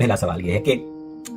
پہلا سوال یہ ہے کہ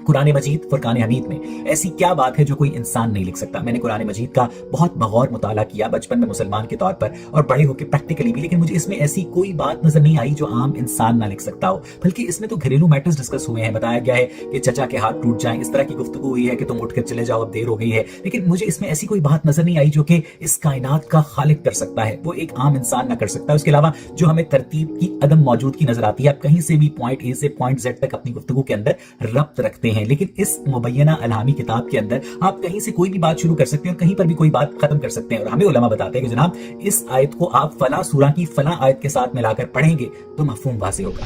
قرآن مجید فرقان حمید میں ایسی کیا بات ہے جو کوئی انسان نہیں لکھ سکتا؟ میں نے قرآن مجید کا بہت بغور مطالعہ کیا بچپن میں مسلمان کے طور پر اور بڑے ہو کے پریکٹیکلی بھی، لیکن مجھے اس میں ایسی کوئی بات نظر نہیں آئی جو عام انسان نہ لکھ سکتا ہو. بلکہ اس میں تو گھریلو میٹرز ڈسکس ہوئے ہیں، بتایا گیا ہے کہ چچا کے ہاتھ ٹوٹ جائیں، اس طرح کی گفتگو ہوئی ہے کہ تم اٹھ کر چلے جاؤ اب دیر ہو گئی ہے. لیکن مجھے اس میں ایسی کوئی بات نظر نہیں آئی جو کہ اس کائنات کا خالق کر سکتا ہے، وہ ایک عام انسان نہ کر سکتا. اس کے علاوہ جو ہمیں ترتیب کی عدم موجودگی نظر آتی ہے، آپ کہیں سے بھی پوائنٹ اے سے پوائنٹ زیڈ تک اپنی گفتگو کے اندر ربط رکھتے ہیں، لیکن اس مبینہ الہامی کتاب کے اندر آپ کہیں سے کوئی بھی بات شروع کر سکتے ہیں اور کہیں پر بھی کوئی بات ختم کر سکتے ہیں. اور ہمیں علماء بتاتے ہیں کہ جناب اس آیت کو آپ فلاں سورہ کی فلاں آیت کے ساتھ ملا کر پڑھیں گے تو مفہوم واضح ہوگا.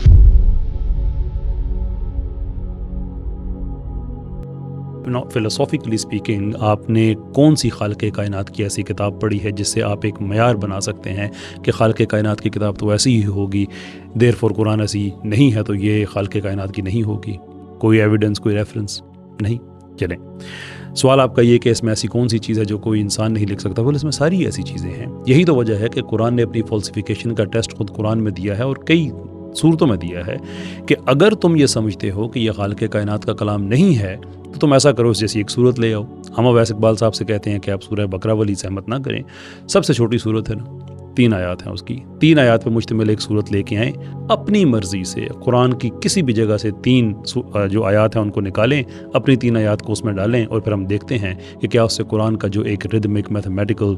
فلسافیکلی اسپیکنگ آپ نے کون سی خالق کائنات کی ایسی کتاب پڑھی ہے جس سے آپ ایک معیار بنا سکتے ہیں کہ خالق کائنات کی کتاب تو ایسی ہی ہوگی، دیر فور قرآن ایسی نہیں ہے تو یہ خالق کائنات کی نہیں ہوگی؟ کوئی ایویڈنس، کوئی ریفرنس نہیں. چلیں، سوال آپ کا یہ کہ اس میں ایسی کون سی چیز ہے جو کوئی انسان نہیں لکھ سکتا؟ اس میں ساری ایسی چیزیں ہیں. یہی تو وجہ ہے کہ قرآن نے اپنی فالسیفیکیشن کا ٹیسٹ خود قرآن میں دیا ہے اور کئی صورتوں میں دیا ہے کہ اگر تم یہ سمجھتے ہو کہ یہ خالق کائنات کا کلام نہیں ہے تو تم ایسا کرو، اس جیسی ایک صورت لے آؤ. ہم اویس اقبال صاحب سے کہتے ہیں کہ آپ سورہ بقرہ والی سے احمد نہ کریں، سب سے چھوٹی صورت ہے نا، 3 آیات ہیں اس کی، 3 آیات پہ مشتمل ایک صورت لے کے آئیں، اپنی مرضی سے قرآن کی کسی بھی جگہ سے 3 جو آیات ہیں ان کو نکالیں، اپنی 3 آیات کو اس میں ڈالیں اور پھر ہم دیکھتے ہیں کہ کیا اس سے قرآن کا جو ایک ردمک میتھمیٹیکل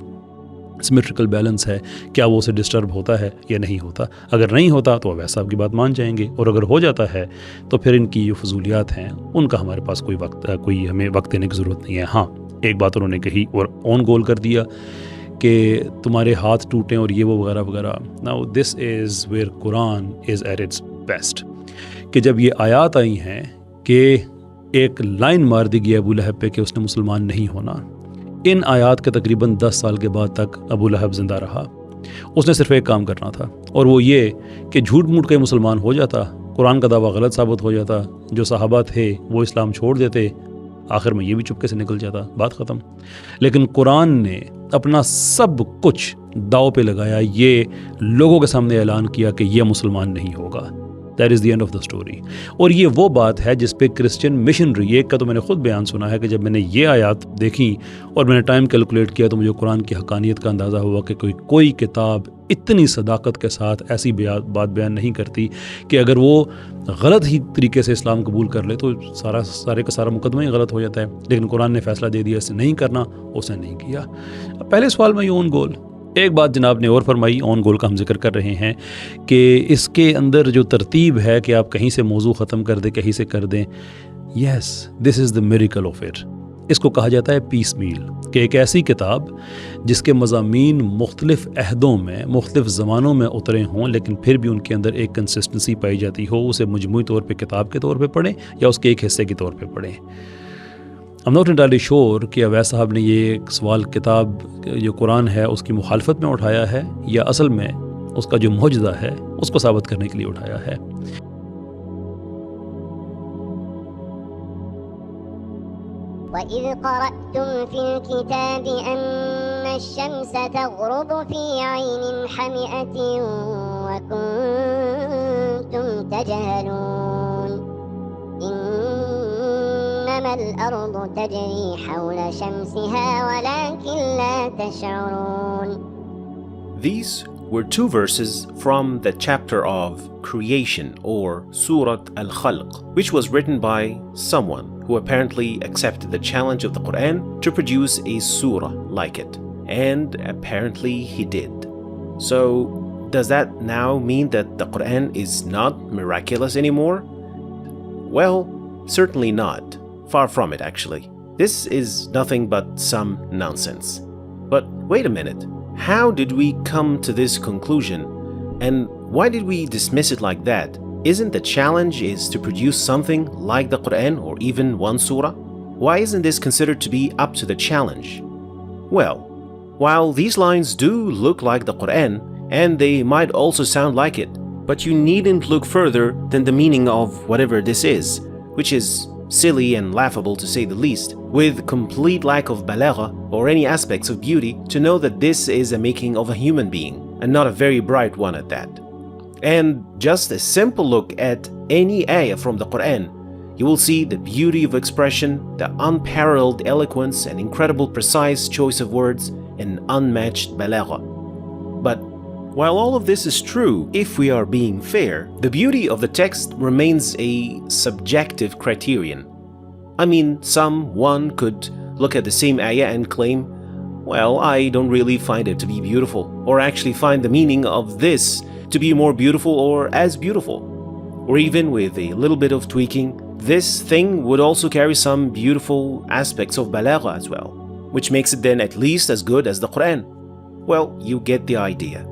سیمیٹریکل بیلنس ہے کیا وہ اسے ڈسٹرب ہوتا ہے یا نہیں ہوتا. اگر نہیں ہوتا تو ویسا آپ کی بات مان جائیں گے، اور اگر ہو جاتا ہے تو پھر ان کی جو فضولیات ہیں ان کا ہمارے پاس کوئی ہمیں وقت دینے کی ضرورت نہیں ہے. ہاں، ایک بات انہوں نے کہی اور آن گول کر دیا کہ تمہارے ہاتھ ٹوٹیں اور یہ وہ وغیرہ وغیرہ. Now this is where Quran is at its best. کہ جب یہ آیات آئی ہیں کہ ایک لائن مار دی گئی ابو لہب پہ کہ اس نے مسلمان نہیں ہونا، ان آیات کے تقریباً 10 سال کے بعد تک ابو لہب زندہ رہا. اس نے صرف ایک کام کرنا تھا اور وہ یہ کہ جھوٹ موٹ کے مسلمان ہو جاتا، قرآن کا دعویٰ غلط ثابت ہو جاتا، جو صحابہ تھے وہ اسلام چھوڑ دیتے، آخر میں یہ بھی چپکے سے نکل جاتا، بات ختم. لیکن قرآن نے اپنا سب کچھ داؤ پہ لگایا، یہ لوگوں کے سامنے اعلان کیا کہ یہ مسلمان نہیں ہوگا. That is the end of the story. اور یہ وہ بات ہے جس پہ کرسچن مشنری، ایک کا تو میں نے خود بیان سنا ہے کہ جب میں نے یہ آیات دیکھی اور میں نے ٹائم کیلکولیٹ کیا تو مجھے قرآن کی حقانیت کا اندازہ ہوا کہ کوئی کتاب اتنی صداقت کے ساتھ ایسی بات بیان نہیں کرتی کہ اگر وہ غلط ہی طریقے سے اسلام قبول کر لے تو سارے کا سارا مقدمہ ہی غلط ہو جاتا ہے. لیکن قرآن نے فیصلہ دے دیا اس سے نہیں کرنا، اس نے نہیں کیا. پہلے سوال میں یہ اون گول، ایک بات جناب نے اور فرمائی، آن گول کا ہم ذکر کر رہے ہیں کہ اس کے اندر جو ترتیب ہے کہ آپ کہیں سے موضوع ختم کر دیں، کہیں سے کر دیں. یس، دس از دا میریکل آف اٹ. اس کو کہا جاتا ہے پیس میل، کہ ایک ایسی کتاب جس کے مضامین مختلف عہدوں میں مختلف زمانوں میں اترے ہوں لیکن پھر بھی ان کے اندر ایک کنسسٹنسی پائی جاتی ہو، اسے مجموعی طور پہ کتاب کے طور پہ پڑھیں یا اس کے ایک حصے کے طور پہ پڑھیں. I'm not entirely sure کہ اویس صاحب نے یہ سوال کتاب جو قرآن ہے اس کی مخالفت میں اٹھایا ہے یا اصل میں اس کا جو معجزہ ہے اس کو ثابت کرنے کے لیے اٹھایا ہے. وَإِذْ قَرَأْتُمْ فِي الْكِتَابِ أَنَّ الشَّمْسَ تَغْرُبُ فِي عَيْنٍ حَمِئَةٍ وَكُنْتُمْ تَجْهَلُونَ إِنَّمَا الْأَرْضُ تَجْرِي حَوْلَ شَمْسِهَا وَلَكِنْ لَا تَشْعُرُونَ. These were 2 verses from the chapter of Creation or Surat Al-Khalq, which was written by someone who apparently accepted the challenge of the Qur'an to produce a surah like it. And apparently he did. So, does that now mean that the Qur'an is not miraculous anymore? Well, certainly not. Far from it, actually. This is nothing but some nonsense. But wait a minute. How did we come to this conclusion? And why did we dismiss it like that? Isn't the challenge is to produce something like the Qur'an or even one surah? Why isn't this considered to be up to the challenge? Well, while these lines do look like the Qur'an, and they might also sound like it, but you needn't look further than the meaning of whatever this is, which is silly and laughable to say the least, with complete lack of balagha or any aspects of beauty to know that this is a making of a human being, and not a very bright one at that. And just a simple look at any ayah from the Qur'an you will see the beauty of expression, the unparalleled eloquence and incredible precise choice of words, and unmatched balagha. But while all of this is true, if we are being fair, the beauty of the text remains a subjective criterion. I mean, someone could look at the same ayah and claim, well, I don't really find it to be beautiful, or actually find the meaning of this to be more beautiful or as beautiful. Or even with a little bit of tweaking, this thing would also carry some beautiful aspects of balagha as well, which makes it then at least as good as the Qur'an. Well, you get the idea.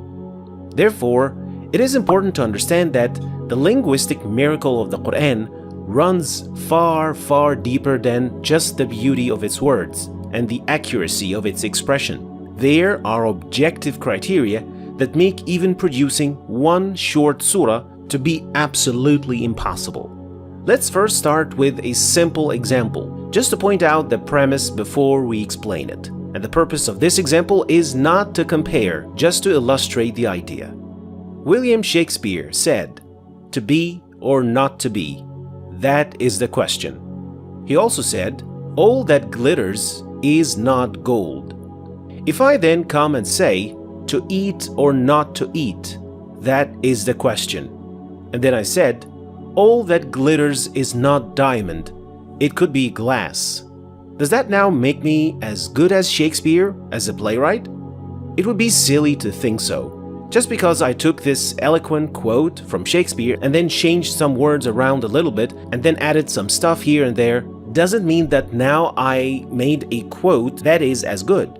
Therefore, it is important to understand that the linguistic miracle of the Qur'an runs far, far deeper than just the beauty of its words and the accuracy of its expression. There are objective criteria that make even producing one short surah to be absolutely impossible. Let's first start with a simple example, just to point out the premise before we explain it. And the purpose of this example is not to compare, just to illustrate the idea. William Shakespeare said, "To be or not to be, that is the question." He also said, "All that glitters is not gold." If I then come and say, "To eat or not to eat, that is the question," and then I said, "All that glitters is not diamond, it could be glass," does that now make me as good as Shakespeare as a playwright? It would be silly to think so. Just because I took this eloquent quote from Shakespeare and then changed some words around a little bit and then added some stuff here and there, doesn't mean that now I made a quote that is as good.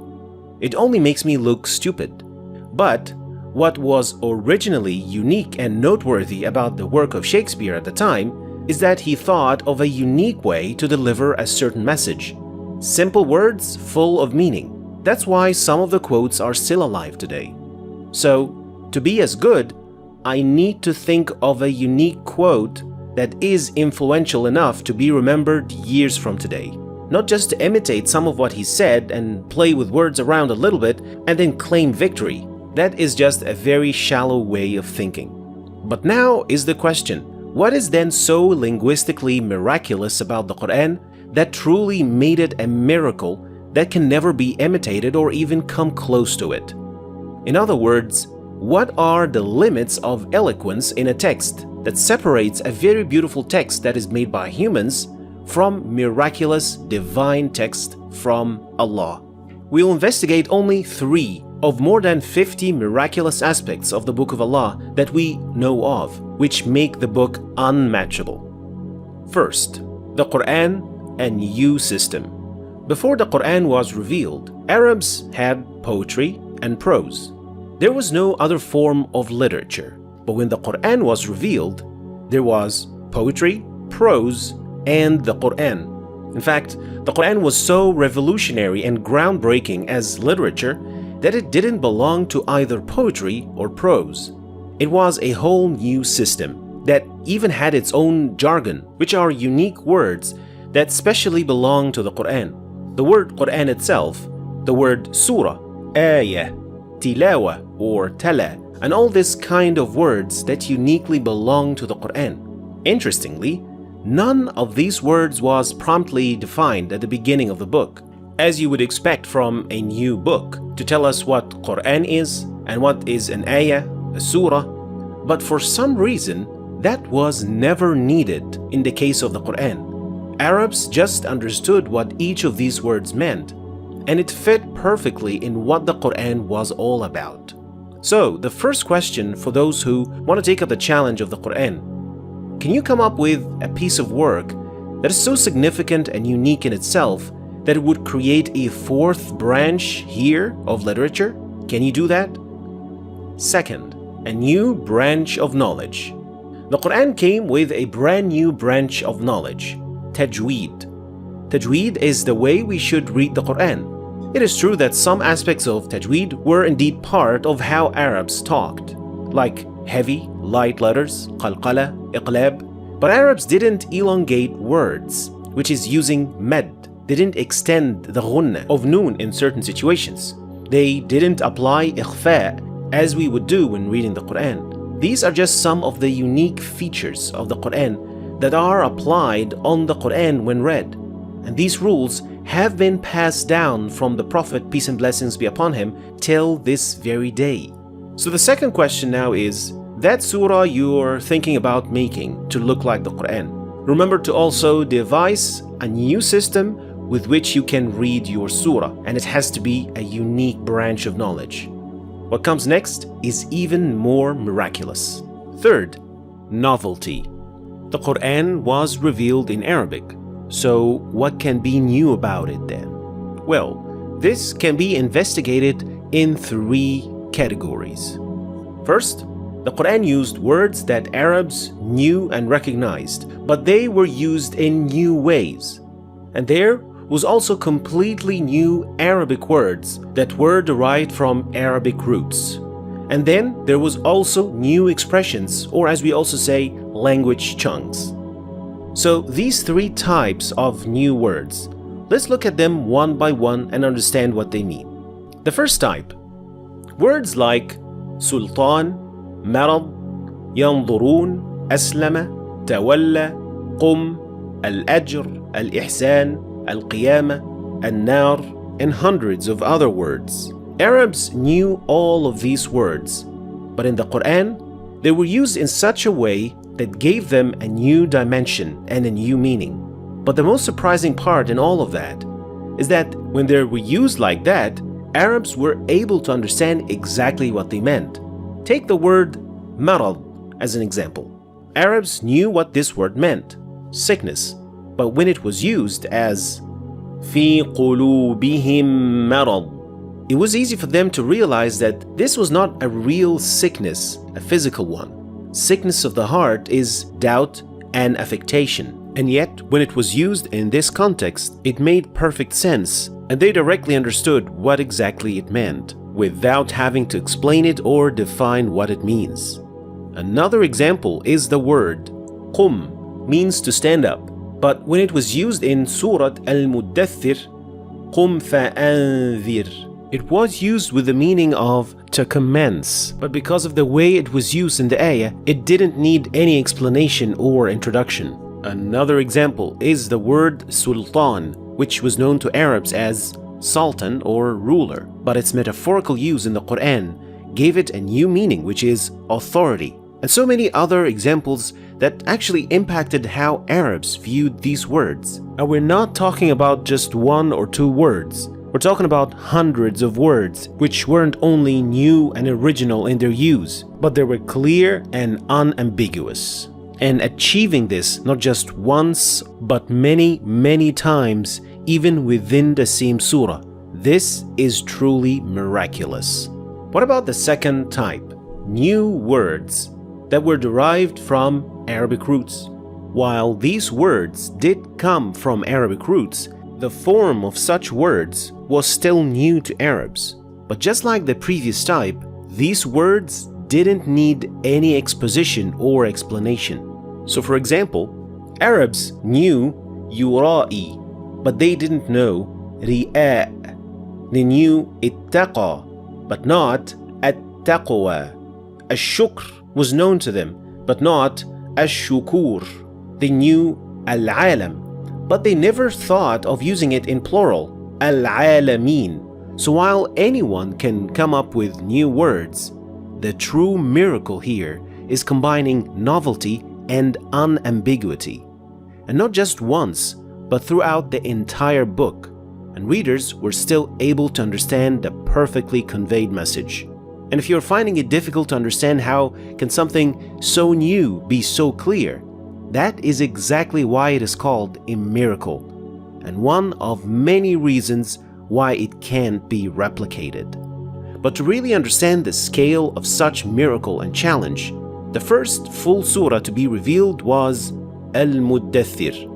It only makes me look stupid. But what was originally unique and noteworthy about the work of Shakespeare at the time is that he thought of a unique way to deliver a certain message. Simple words full of meaning. That's why some of the quotes are still alive today. So, to be as good, I need to think of a unique quote that is influential enough to be remembered years from today. Not just to imitate some of what he said and play with words around a little bit and then claim victory. That is just a very shallow way of thinking. But now is the question, what is then so linguistically miraculous about the Qur'an that truly made it a miracle that can never be imitated or even come close to it? In other words, what are the limits of eloquence in a text that separates a very beautiful text that is made by humans from miraculous divine text from Allah? We'll investigate only 3 of more than 50 miraculous aspects of the Book of Allah that we know of, which make the book unmatchable. First, the Qur'an, a new system. Before the Qur'an was revealed, Arabs had poetry and prose. There was no other form of literature. But when the Qur'an was revealed, there was poetry, prose, and the Qur'an. In fact, the Qur'an was so revolutionary and groundbreaking as literature that it didn't belong to either poetry or prose. It was a whole new system that even had its own jargon, which are unique words that specially belong to the Qur'an. The word Qur'an itself, the word surah, ayah, tilawa or tala, and all this kind of words that uniquely belong to the Qur'an. Interestingly, none of these words was promptly defined at the beginning of the book, as you would expect from a new book to tell us what Qur'an is and what is an ayah, a surah. But for some reason, that was never needed in the case of the Qur'an. Arabs just understood what each of these words meant, and it fit perfectly in what the Qur'an was all about. So, the first question for those who want to take up the challenge of the Qur'an: can you come up with a piece of work that is so significant and unique in itself that it would create a 4th branch here of literature? Can you do that? Second, a new branch of knowledge. The Qur'an came with a brand new branch of knowledge, tajweed. Tajweed is the way we should read the Qur'an. It is true that some aspects of tajweed were indeed part of how Arabs talked, like heavy, light letters, qalqala, iqlab. But Arabs didn't elongate words, which is using med. They didn't extend the ghunna of noon in certain situations. They didn't apply ikhfa as we would do when reading the Qur'an. These are just some of the unique features of the Qur'an that are applied on the Qur'an when read. And these rules have been passed down from the Prophet, peace and blessings be upon him, till this very day. So the second question now is, that surah you're thinking about making to look like the Qur'an, remember to also devise a new system with which you can read your surah, and it has to be a unique branch of knowledge. What comes next is even more miraculous. Third, novelty. The Qur'an was revealed in Arabic, so what can be new about it then? Well, this can be investigated in 3 categories. First, the Qur'an used words that Arabs knew and recognized, but they were used in new ways. And there was also completely new Arabic words that were derived from Arabic roots. And then there was also new expressions, or as we also say, language chunks. So these 3 types of new words, let's look at them one by one and understand what they mean. The first type, words like sultan, marad, yanzurun, aslama, tawalla, qum, al-ajr, al-ihsan, al-qiyamah, an-nar, and hundreds of other words. Arabs knew all of these words, but in the Qur'an, they were used in such a way that gave them a new dimension and a new meaning. But the most surprising part in all of that is that when they were used like that, Arabs were able to understand exactly what they meant. Take the word marad as an example. Arabs knew what this word meant, sickness, but when it was used as fi qulubihim marad, it was easy for them to realize that this was not a real sickness, a physical one. Sickness of the heart is doubt and affectation. And yet, when it was used in this context, it made perfect sense, and they directly understood what exactly it meant, without having to explain it or define what it means. Another example is the word qum, means to stand up, but when it was used in Surat al-Muddathir, qum fa'anzir, it was used with the meaning of to commence, but because of the way it was used in the ayah, it didn't need any explanation or introduction. Another example is the word sultan, which was known to Arabs as sultan or ruler, but its metaphorical use in the Qur'an gave it a new meaning, which is authority, and so many other examples that actually impacted how Arabs viewed these words. And we're not talking about just 1 or 2 words. We're talking about hundreds of words, which weren't only new and original in their use, but they were clear and unambiguous. And achieving this not just once, but many, many times, even within the same surah. This is truly miraculous. What about the second type? New words that were derived from Arabic roots. While these words did come from Arabic roots, the form of such words was still new to Arabs. But just like the previous type, these words didn't need any exposition or explanation. So for example, Arabs knew yura'i, but they didn't know ri'a. They knew ittaqa, but not at-taqwa. Ash-shukr was known to them, but not ash-shukur. They knew al-alam, but they never thought of using it in plural, al-alamin. So while anyone can come up with new words, the true miracle here is combining novelty and unambiguity. And not just once, but throughout the entire book. And readers were still able to understand the perfectly conveyed message. And if you're finding it difficult to understand how can something so new be so clear, that is exactly why it is called a miracle, and one of many reasons why it can't be replicated. But to really understand the scale of such miracle and challenge, the first full surah to be revealed was Al-Muddathir,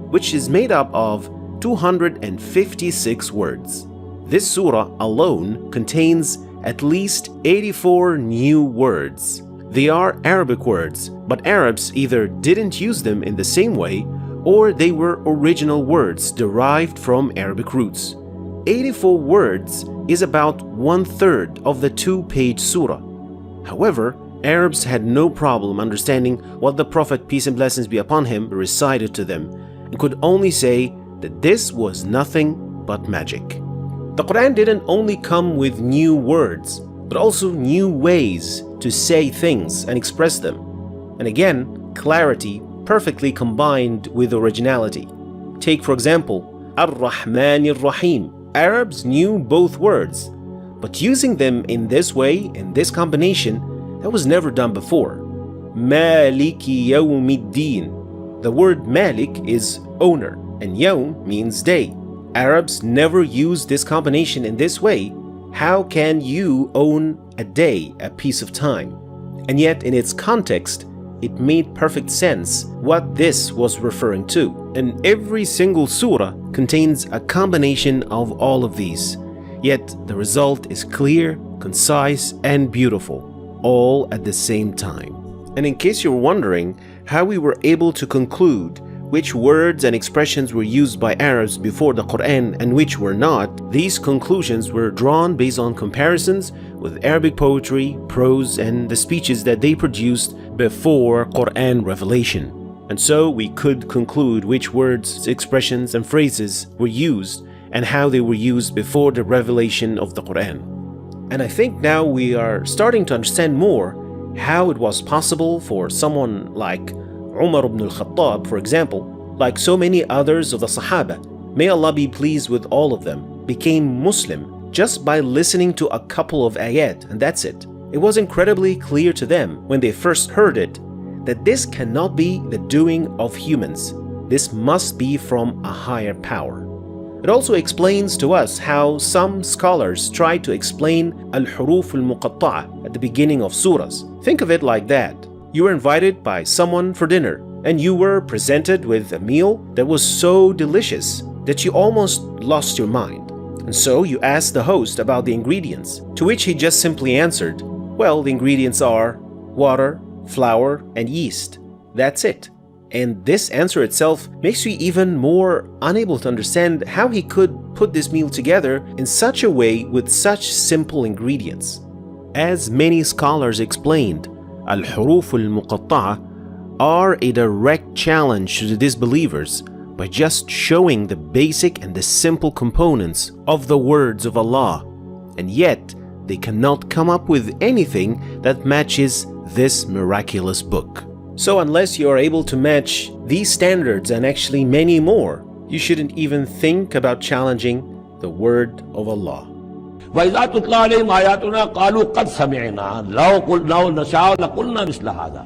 which is made up of 256 words. This surah alone contains at least 84 new words. They are Arabic words, but Arabs either didn't use them in the same way or they were original words derived from Arabic roots. 84 words is about 1/3 of the 2-page surah. However, Arabs had no problem understanding what the Prophet, peace and blessings be upon him, recited to them, and could only say that this was nothing but magic. The Qur'an didn't only come with new words, but also new ways to say things and express them. And again, clarity perfectly combined with originality. Take, for example, Ar-Rahman Ar-Rahim. Arabs knew both words, but using them in this way, in this combination, that was never done before. Maliki Yawmiddin. The word Malik is owner, and Yawm means day. Arabs never used this combination in this way. How can you own a day, a piece of time? And yet, in its context, it made perfect sense what this was referring to. And every single surah contains a combination of all of these. Yet the result is clear, concise, and beautiful, all at the same time. And in case you're wondering how we were able to conclude which words and expressions were used by Arabs before the Qur'an and which were not, these conclusions were drawn based on comparisons with Arabic poetry, prose, and the speeches that they produced before Qur'an revelation. And so we could conclude which words, expressions, and phrases were used and how they were used before the revelation of the Qur'an. And I think now we are starting to understand more how it was possible for someone like Umar ibn al-Khattab, for example, like so many others of the Sahaba, may Allah be pleased with all of them, became Muslim just by listening to a couple of ayat, and that's it. It was incredibly clear to them when they first heard it that this cannot be the doing of humans. This must be from a higher power. It also explains to us how some scholars try to explain al-huruf al-muqatta'a at the beginning of surahs. Think of it like that. You were invited by someone for dinner, and you were presented with a meal that was so delicious that you almost lost your mind. And so you asked the host about the ingredients, to which he just simply answered, well, the ingredients are water, flour, and yeast. That's it. And this answer itself makes you even more unable to understand how he could put this meal together in such a way with such simple ingredients. As many scholars explained, al-huruf al-muqatta'a are a direct challenge to the disbelievers by just showing the basic and the simple components of the words of Allah, and yet they cannot come up with anything that matches this miraculous book. So unless you are able to match these standards and actually many more, you shouldn't even think about challenging the word of Allah. وَإِذَا تُتْلَى عَلَيْهِمْ آيَاتُنَا قَالُوا قَدْ سَمِعْنَا لَوْ نَشَاءُ لَقُلْنَا مِثْلَ هَذَا.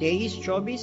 23-24,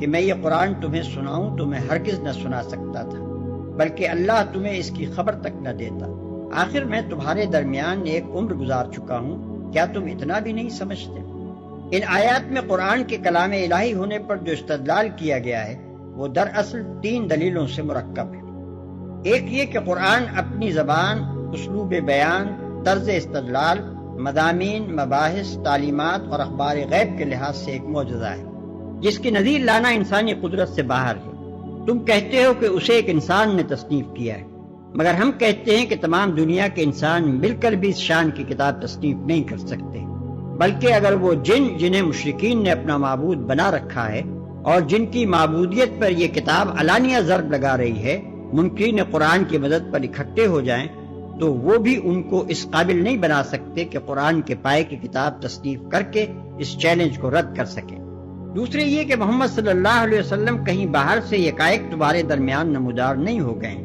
کہ میں یہ قرآن تمہیں سناؤں تو میں ہرگز نہ سنا سکتا تھا، بلکہ اللہ تمہیں اس کی خبر تک نہ دیتا۔ آخر میں تمہارے درمیان ایک عمر گزار چکا ہوں، کیا تم اتنا بھی نہیں سمجھتے؟ ان آیات میں قرآن کے کلام الہی ہونے پر جو استدلال کیا گیا ہے وہ دراصل 3 دلیلوں سے مرکب ہے۔ ایک یہ کہ قرآن اپنی زبان، اسلوب بیان، طرز استدلال، مضامین، مباحث، تعلیمات اور اخبار غیب کے لحاظ سے ایک معجزہ ہے جس کی نظیر لانا انسانی قدرت سے باہر ہے۔ تم کہتے ہو کہ اسے ایک انسان نے تصنیف کیا ہے، مگر ہم کہتے ہیں کہ تمام دنیا کے انسان مل کر بھی اس شان کی کتاب تصنیف نہیں کر سکتے، بلکہ اگر وہ جنہیں مشرکین نے اپنا معبود بنا رکھا ہے اور جن کی معبودیت پر یہ کتاب علانیہ ضرب لگا رہی ہے منکرین قرآن کی مدد پر اکٹھے ہو جائیں تو وہ بھی ان کو اس قابل نہیں بنا سکتے کہ قرآن کے پائے کی کتاب تصنیف کر کے اس چیلنج کو رد کر سکیں۔ دوسرے یہ کہ محمد صلی اللہ علیہ وسلم کہیں باہر سے یکایک تمہارے درمیان نمودار نہیں ہو گئے،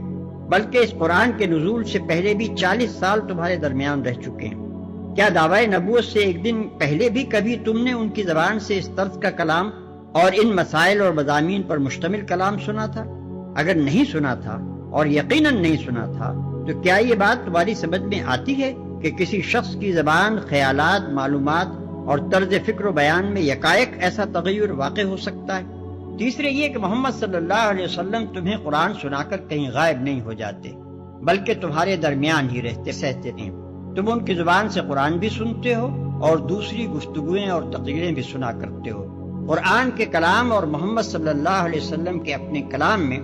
بلکہ اس قرآن کے نزول سے پہلے بھی 40 سال تمہارے درمیان رہ چکے ہیں۔ کیا دعوی نبوت سے ایک دن پہلے بھی کبھی تم نے ان کی زبان سے اس طرز کا کلام اور ان مسائل اور مضامین پر مشتمل کلام سنا تھا؟ اگر نہیں سنا تھا، اور یقیناً نہیں سنا تھا، تو کیا یہ بات تمہاری سمجھ میں آتی ہے کہ کسی شخص کی زبان، خیالات، معلومات اور طرز فکر و بیان میں یکایک ایسا تغیر واقع ہو سکتا ہے؟ تیسرے یہ کہ محمد صلی اللہ علیہ وسلم تمہیں قرآن سنا کر کہیں غائب نہیں ہو جاتے، بلکہ تمہارے درمیان ہی رہتے سہتے ہیں۔ تم ان کی زبان سے قرآن بھی سنتے ہو اور دوسری گفتگویں اور تقریریں بھی سنا کرتے ہو۔ قرآن کے کلام اور محمد صلی اللہ علیہ وسلم کے اپنے کلام میں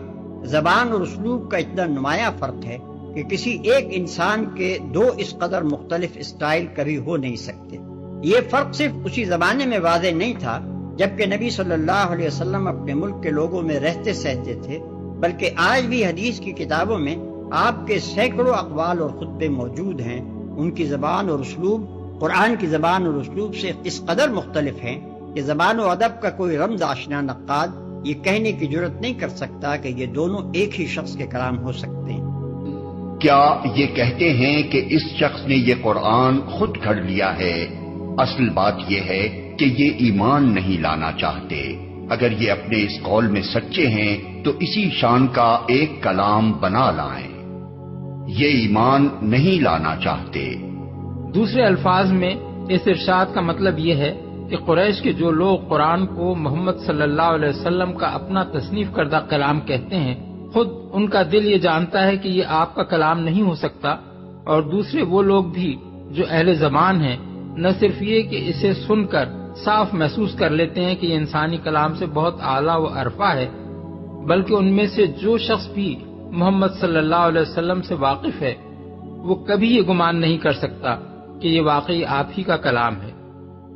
زبان اور اسلوب کا اتنا نمایاں فرق ہے کہ کسی ایک انسان کے 2 اس قدر مختلف اسٹائل کبھی ہو نہیں سکتے۔ یہ فرق صرف اسی زمانے میں واضح نہیں تھا جبکہ نبی صلی اللہ علیہ وسلم اپنے ملک کے لوگوں میں رہتے سہتے تھے، بلکہ آج بھی حدیث کی کتابوں میں آپ کے سینکڑوں اقوال اور خطبے موجود ہیں۔ ان کی زبان اور اسلوب قرآن کی زبان اور اسلوب سے اس قدر مختلف ہیں کہ زبان و ادب کا کوئی رمز آشنا نقاد یہ کہنے کی جرت نہیں کر سکتا کہ یہ دونوں ایک ہی شخص کے کلام ہو سکتے ہیں۔ کیا یہ کہتے ہیں کہ اس شخص نے یہ قرآن خود گھڑ لیا ہے؟ اصل بات یہ ہے کہ یہ ایمان نہیں لانا چاہتے۔ اگر یہ اپنے اس قول میں سچے ہیں تو اسی شان کا ایک کلام بنا لائیں۔ یہ ایمان نہیں لانا چاہتے۔ دوسرے الفاظ میں اس ارشاد کا مطلب یہ ہے کہ قریش کے جو لوگ قرآن کو محمد صلی اللہ علیہ وسلم کا اپنا تصنیف کردہ کلام کہتے ہیں، خود ان کا دل یہ جانتا ہے کہ یہ آپ کا کلام نہیں ہو سکتا، اور دوسرے وہ لوگ بھی جو اہل زبان ہیں نہ صرف یہ کہ اسے سن کر صاف محسوس کر لیتے ہیں کہ یہ انسانی کلام سے بہت اعلیٰ و عرفہ ہے، بلکہ ان میں سے جو شخص بھی محمد صلی اللہ علیہ وسلم سے واقف ہے وہ کبھی یہ گمان نہیں کر سکتا کہ یہ واقعی آپ ہی کا کلام ہے۔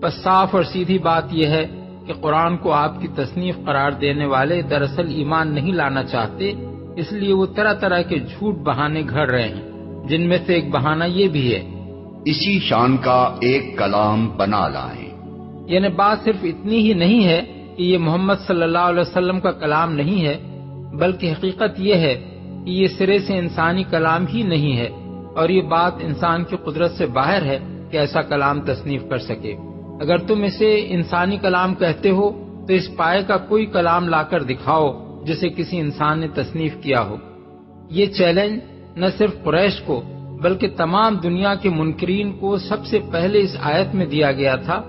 بس صاف اور سیدھی بات یہ ہے کہ قرآن کو آپ کی تصنیف قرار دینے والے دراصل ایمان نہیں لانا چاہتے، اس لیے وہ طرح طرح کے جھوٹ بہانے گھڑ رہے ہیں، جن میں سے ایک بہانہ یہ بھی ہے اسی شان کا ایک کلام بنا لائیں۔ یعنی بات صرف اتنی ہی نہیں ہے کہ یہ محمد صلی اللہ علیہ وسلم کا کلام نہیں ہے، بلکہ حقیقت یہ ہے کہ یہ سرے سے انسانی کلام ہی نہیں ہے، اور یہ بات انسان کی قدرت سے باہر ہے کہ ایسا کلام تصنیف کر سکے۔ اگر تم اسے انسانی کلام کہتے ہو تو اس پائے کا کوئی کلام لا کر دکھاؤ جسے کسی انسان نے تصنیف کیا ہو۔ یہ چیلنج نہ صرف قریش کو بلکہ تمام دنیا کے منکرین کو سب سے پہلے اس آیت میں دیا گیا تھا،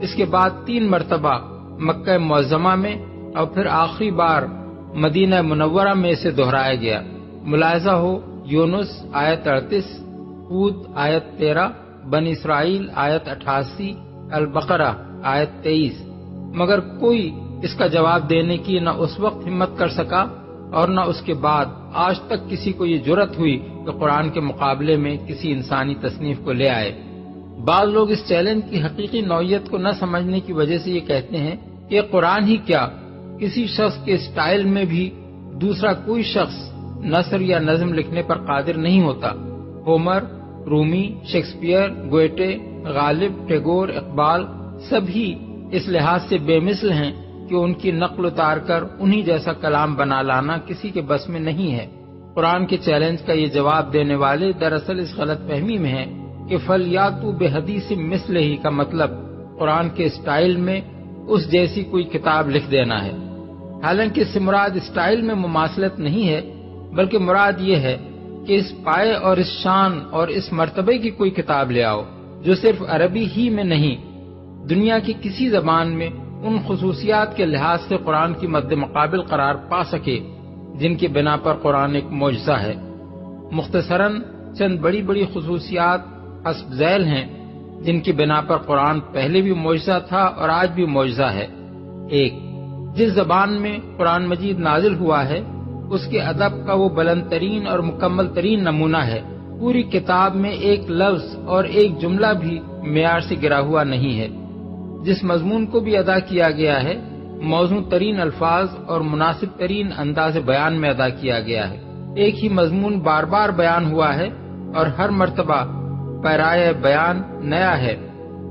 اس کے بعد 3 مرتبہ مکہ معظمہ میں اور پھر آخری بار مدینہ منورہ میں اسے دہرایا گیا۔ ملاحظہ ہو یونس آیت 38، ہود آیت 13، بنی اسرائیل آیت 88، البقرہ آیت 23، مگر کوئی اس کا جواب دینے کی نہ اس وقت ہمت کر سکا اور نہ اس کے بعد آج تک کسی کو یہ جرت ہوئی کہ قرآن کے مقابلے میں کسی انسانی تصنیف کو لے آئے۔ بعض لوگ اس چیلنج کی حقیقی نوعیت کو نہ سمجھنے کی وجہ سے یہ کہتے ہیں کہ قرآن ہی کیا، کسی شخص کے اسٹائل میں بھی دوسرا کوئی شخص نثر یا نظم لکھنے پر قادر نہیں ہوتا۔ ہومر، رومی، شیکسپیئر، گویٹے، غالب، ٹیگور، اقبال سبھی اس لحاظ سے بے مثل ہیں کہ ان کی نقل اتار کر انہی جیسا کلام بنا لانا کسی کے بس میں نہیں ہے۔ قرآن کے چیلنج کا یہ جواب دینے والے دراصل اس غلط فہمی میں ہیں کہ فلیاتو بحدیث مثلہ ہی کا مطلب قرآن کے اسٹائل میں اس جیسی کوئی کتاب لکھ دینا ہے۔ حالانکہ اس سے مراد اسٹائل میں مماثلت نہیں ہے، بلکہ مراد یہ ہے کہ اس پائے اور اس شان اور اس مرتبے کی کوئی کتاب لے آؤ جو صرف عربی ہی میں نہیں، دنیا کی کسی زبان میں ان خصوصیات کے لحاظ سے قرآن کی مد مقابل قرار پا سکے جن کی بنا پر قرآن ایک معجزہ ہے۔ مختصراً چند بڑی بڑی خصوصیات حسب ذیل ہیں جن کی بنا پر قرآن پہلے بھی معجزہ تھا اور آج بھی معجزہ ہے۔ ایک، جس زبان میں قرآن مجید نازل ہوا ہے اس کے ادب کا وہ بلند ترین اور مکمل ترین نمونہ ہے۔ پوری کتاب میں ایک لفظ اور ایک جملہ بھی معیار سے گرا ہوا نہیں ہے۔ جس مضمون کو بھی ادا کیا گیا ہے موزوں ترین الفاظ اور مناسب ترین انداز بیان میں ادا کیا گیا ہے۔ ایک ہی مضمون بار بار بیان ہوا ہے اور ہر مرتبہ پیرائے بیان نیا ہے،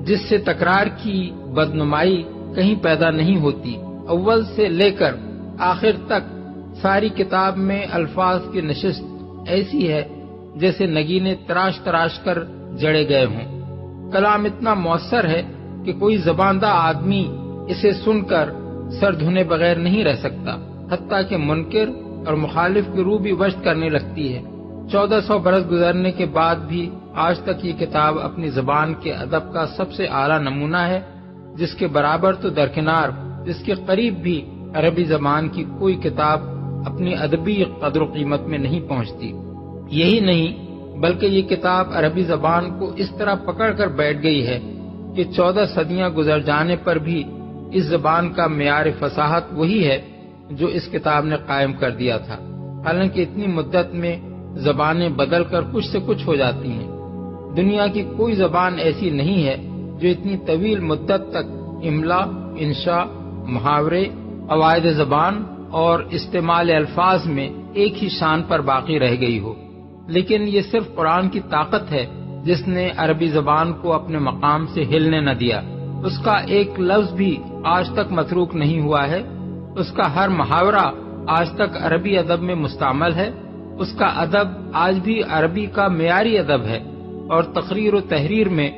جس سے تکرار کی بدنمائی کہیں پیدا نہیں ہوتی۔ اول سے لے کر آخر تک ساری کتاب میں الفاظ کی نشست ایسی ہے جیسے نگینے تراش تراش کر جڑے گئے ہوں۔ کلام اتنا مؤثر ہے کہ کوئی زباندہ آدمی اسے سن کر سر دھونے بغیر نہیں رہ سکتا، حتیٰ کہ منکر اور مخالف کی روح بھی وشت کرنے لگتی ہے۔ 1400 برس گزرنے کے بعد بھی آج تک یہ کتاب اپنی زبان کے ادب کا سب سے اعلیٰ نمونہ ہے، جس کے برابر تو درکنار، جس کے قریب بھی عربی زبان کی کوئی کتاب اپنی ادبی قدر و قیمت میں نہیں پہنچتی۔ یہی نہیں بلکہ یہ کتاب عربی زبان کو اس طرح پکڑ کر بیٹھ گئی ہے کہ 14 صدیاں گزر جانے پر بھی اس زبان کا معیار فصاحت وہی ہے جو اس کتاب نے قائم کر دیا تھا۔ حالانکہ اتنی مدت میں زبانیں بدل کر کچھ سے کچھ ہو جاتی ہیں۔ دنیا کی کوئی زبان ایسی نہیں ہے جو اتنی طویل مدت تک املا، انشاء، محاورے، قواعد زبان اور استعمال الفاظ میں ایک ہی شان پر باقی رہ گئی ہو۔ لیکن یہ صرف قرآن کی طاقت ہے جس نے عربی زبان کو اپنے مقام سے ہلنے نہ دیا۔ اس کا ایک لفظ بھی آج تک متروک نہیں ہوا ہے، اس کا ہر محاورہ آج تک عربی ادب میں مستعمل ہے، اس کا ادب آج بھی عربی کا معیاری ادب ہے، اور تقریر و تحریر میں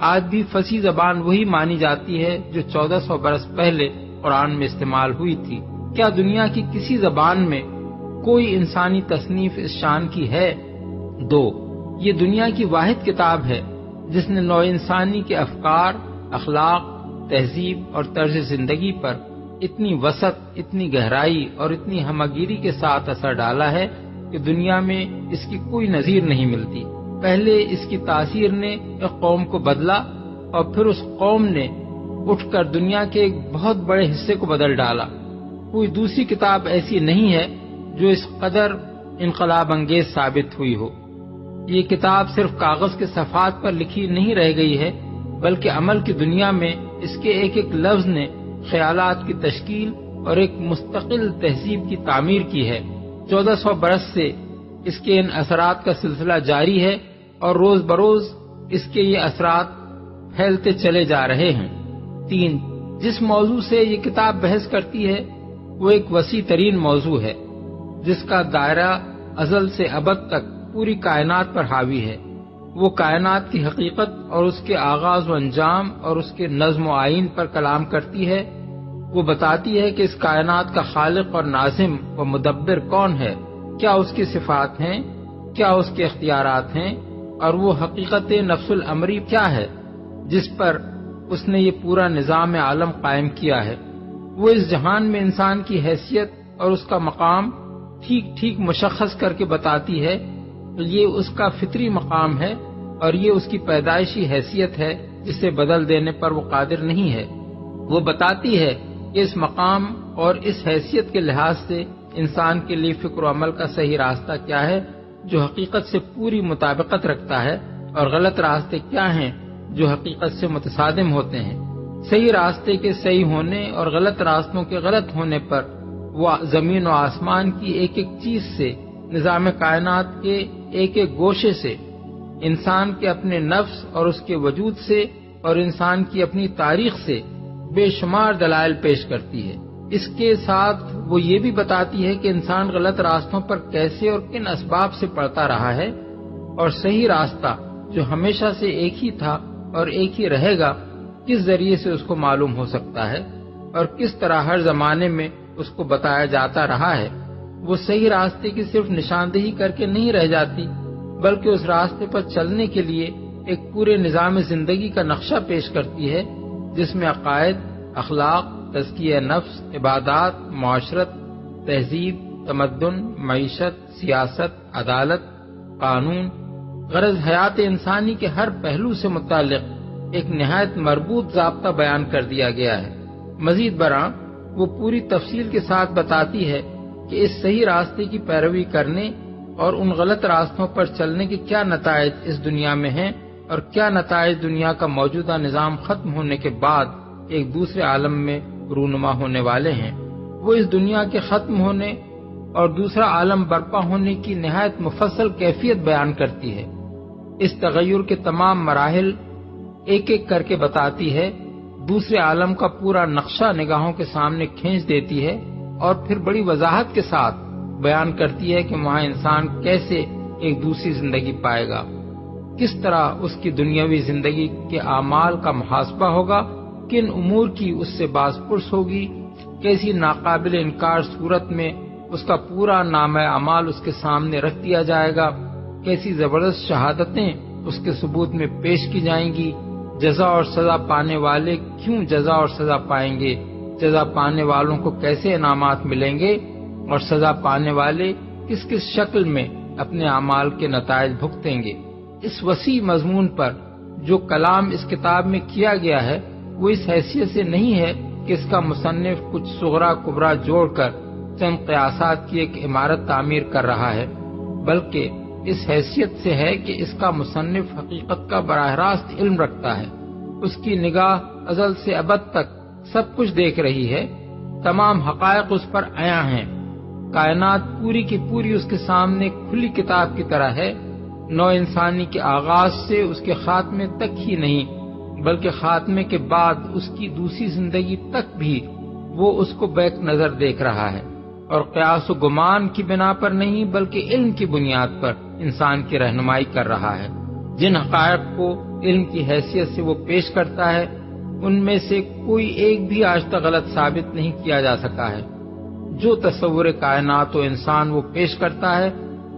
آج بھی فصیح زبان وہی مانی جاتی ہے جو 1400 برس پہلے قرآن میں استعمال ہوئی تھی۔ کیا دنیا کی کسی زبان میں کوئی انسانی تصنیف اس شان کی ہے؟ 2، یہ دنیا کی واحد کتاب ہے جس نے نوع انسانی کے افکار، اخلاق، تہذیب اور طرز زندگی پر اتنی وسعت، اتنی گہرائی اور اتنی ہمگیری کے ساتھ اثر ڈالا ہے کہ دنیا میں اس کی کوئی نظیر نہیں ملتی۔ پہلے اس کی تاثیر نے ایک قوم کو بدلا اور پھر اس قوم نے اٹھ کر دنیا کے ایک بہت بڑے حصے کو بدل ڈالا۔ کوئی دوسری کتاب ایسی نہیں ہے جو اس قدر انقلاب انگیز ثابت ہوئی ہو۔ یہ کتاب صرف کاغذ کے صفحات پر لکھی نہیں رہ گئی ہے، بلکہ عمل کی دنیا میں اس کے ایک ایک لفظ نے خیالات کی تشکیل اور ایک مستقل تہذیب کی تعمیر کی ہے۔ 1400 برس سے اس کے ان اثرات کا سلسلہ جاری ہے اور روز بروز اس کے یہ اثرات پھیلتے چلے جا رہے ہیں۔ 3، جس موضوع سے یہ کتاب بحث کرتی ہے وہ ایک وسیع ترین موضوع ہے جس کا دائرہ ازل سے ابد تک پوری کائنات پر حاوی ہے۔ وہ کائنات کی حقیقت اور اس کے آغاز و انجام اور اس کے نظم و آئین پر کلام کرتی ہے۔ وہ بتاتی ہے کہ اس کائنات کا خالق اور ناظم و مدبر کون ہے، کیا اس کی صفات ہیں، کیا اس کے اختیارات ہیں، اور وہ حقیقت نفس الامری کیا ہے جس پر اس نے یہ پورا نظام عالم قائم کیا ہے۔ وہ اس جہان میں انسان کی حیثیت اور اس کا مقام ٹھیک ٹھیک مشخص کر کے بتاتی ہے کہ یہ اس کا فطری مقام ہے اور یہ اس کی پیدائشی حیثیت ہے جسے بدل دینے پر وہ قادر نہیں ہے۔ وہ بتاتی ہے کہ اس مقام اور اس حیثیت کے لحاظ سے انسان کے لیے فکر و عمل کا صحیح راستہ کیا ہے جو حقیقت سے پوری مطابقت رکھتا ہے، اور غلط راستے کیا ہیں جو حقیقت سے متصادم ہوتے ہیں۔ صحیح راستے کے صحیح ہونے اور غلط راستوں کے غلط ہونے پر وہ زمین و آسمان کی ایک ایک چیز سے، نظام کائنات کے ایک ایک گوشے سے، انسان کے اپنے نفس اور اس کے وجود سے، اور انسان کی اپنی تاریخ سے بے شمار دلائل پیش کرتی ہے۔ اس کے ساتھ وہ یہ بھی بتاتی ہے کہ انسان غلط راستوں پر کیسے اور کن اسباب سے پڑتا رہا ہے، اور صحیح راستہ جو ہمیشہ سے ایک ہی تھا اور ایک ہی رہے گا کس ذریعے سے اس کو معلوم ہو سکتا ہے، اور کس طرح ہر زمانے میں اس کو بتایا جاتا رہا ہے وہ صحیح راستے کی صرف نشاندہی کر کے نہیں رہ جاتی، بلکہ اس راستے پر چلنے کے لیے ایک پورے نظام زندگی کا نقشہ پیش کرتی ہے، جس میں عقائد، اخلاق، تزکیہ نفس، عبادات، معاشرت، تہذیب، تمدن، معیشت، سیاست، عدالت، قانون، غرض حیات انسانی کے ہر پہلو سے متعلق ایک نہایت مربوط ضابطہ بیان کر دیا گیا ہے۔ مزید برآں وہ پوری تفصیل کے ساتھ بتاتی ہے کہ اس صحیح راستے کی پیروی کرنے اور ان غلط راستوں پر چلنے کے کیا نتائج اس دنیا میں ہیں اور کیا نتائج دنیا کا موجودہ نظام ختم ہونے کے بعد ایک دوسرے عالم میں رونما ہونے والے ہیں۔ وہ اس دنیا کے ختم ہونے اور دوسرا عالم برپا ہونے کی نہایت مفصل کیفیت بیان کرتی ہے۔ اس تغیر کے تمام مراحل ایک ایک کر کے بتاتی ہے، دوسرے عالم کا پورا نقشہ نگاہوں کے سامنے کھینچ دیتی ہے اور پھر بڑی وضاحت کے ساتھ بیان کرتی ہے کہ وہاں انسان کیسے ایک دوسری زندگی پائے گا، کس طرح اس کی دنیاوی زندگی کے اعمال کا محاسبہ ہوگا، کن امور کی اس سے باز پرس ہوگی، کیسی ناقابل انکار صورت میں اس کا پورا نامہ اعمال اس کے سامنے رکھ دیا جائے گا، کیسی زبردست شہادتیں اس کے ثبوت میں پیش کی جائیں گی، جزا اور سزا پانے والے کیوں جزا اور سزا پائیں گے، جزا پانے والوں کو کیسے انعامات ملیں گے اور سزا پانے والے کس کس شکل میں اپنے اعمال کے نتائج بھگتیں گے۔ اس وسیع مضمون پر جو کلام اس کتاب میں کیا گیا ہے وہ اس حیثیت سے نہیں ہے کہ اس کا مصنف کچھ صغرا کبرا جوڑ کر چند قیاسات کی ایک عمارت تعمیر کر رہا ہے، بلکہ اس حیثیت سے ہے کہ اس کا مصنف حقیقت کا براہ راست علم رکھتا ہے، اس کی نگاہ ازل سے ابد تک سب کچھ دیکھ رہی ہے، تمام حقائق اس پر عیاں ہیں، کائنات پوری کی پوری اس کے سامنے کھلی کتاب کی طرح ہے، نو انسانی کے آغاز سے اس کے خاتمے تک ہی نہیں بلکہ خاتمے کے بعد اس کی دوسری زندگی تک بھی وہ اس کو بیک نظر دیکھ رہا ہے، اور قیاس و گمان کی بنا پر نہیں بلکہ علم کی بنیاد پر انسان کی رہنمائی کر رہا ہے۔ جن حقائق کو علم کی حیثیت سے وہ پیش کرتا ہے ان میں سے کوئی ایک بھی آج تک غلط ثابت نہیں کیا جا سکا ہے۔ جو تصور کائنات و انسان وہ پیش کرتا ہے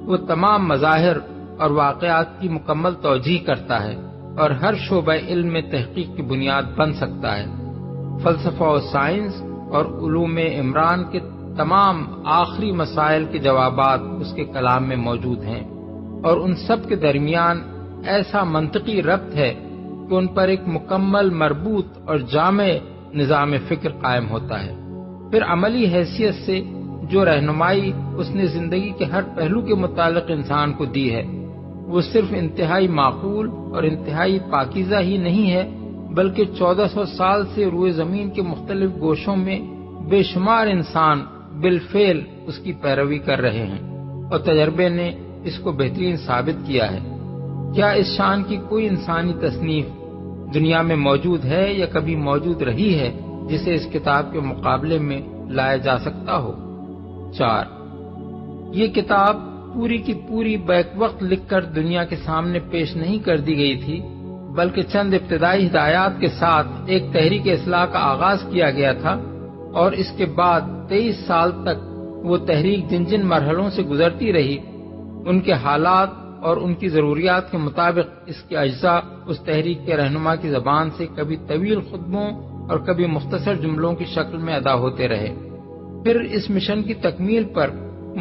وہ تمام مظاہر اور واقعات کی مکمل توجیہ کرتا ہے اور ہر شعبہ علم میں تحقیق کی بنیاد بن سکتا ہے۔ فلسفہ و سائنس اور علوم عمران کے تمام آخری مسائل کے جوابات اس کے کلام میں موجود ہیں، اور ان سب کے درمیان ایسا منطقی ربط ہے کہ ان پر ایک مکمل مربوط اور جامع نظام فکر قائم ہوتا ہے۔ پھر عملی حیثیت سے جو رہنمائی اس نے زندگی کے ہر پہلو کے متعلق انسان کو دی ہے وہ صرف انتہائی معقول اور انتہائی پاکیزہ ہی نہیں ہے بلکہ 1400 سال سے روئے زمین کے مختلف گوشوں میں بے شمار انسان بالفعل اس کی پیروی کر رہے ہیں، اور تجربے نے اس کو بہترین ثابت کیا ہے۔ کیا اس شان کی کوئی انسانی تصنیف دنیا میں موجود ہے یا کبھی موجود رہی ہے جسے اس کتاب کے مقابلے میں لایا جا سکتا ہو؟ 4. یہ کتاب پوری کی پوری بیک وقت لکھ کر دنیا کے سامنے پیش نہیں کر دی گئی تھی بلکہ چند ابتدائی ہدایات کے ساتھ ایک تحریک اصلاح کا آغاز کیا گیا تھا، اور اس کے بعد 23 سال تک وہ تحریک جن جن مرحلوں سے گزرتی رہی ان کے حالات اور ان کی ضروریات کے مطابق اس کے اجزاء اس تحریک کے رہنما کی زبان سے کبھی طویل خطبوں اور کبھی مختصر جملوں کی شکل میں ادا ہوتے رہے۔ پھر اس مشن کی تکمیل پر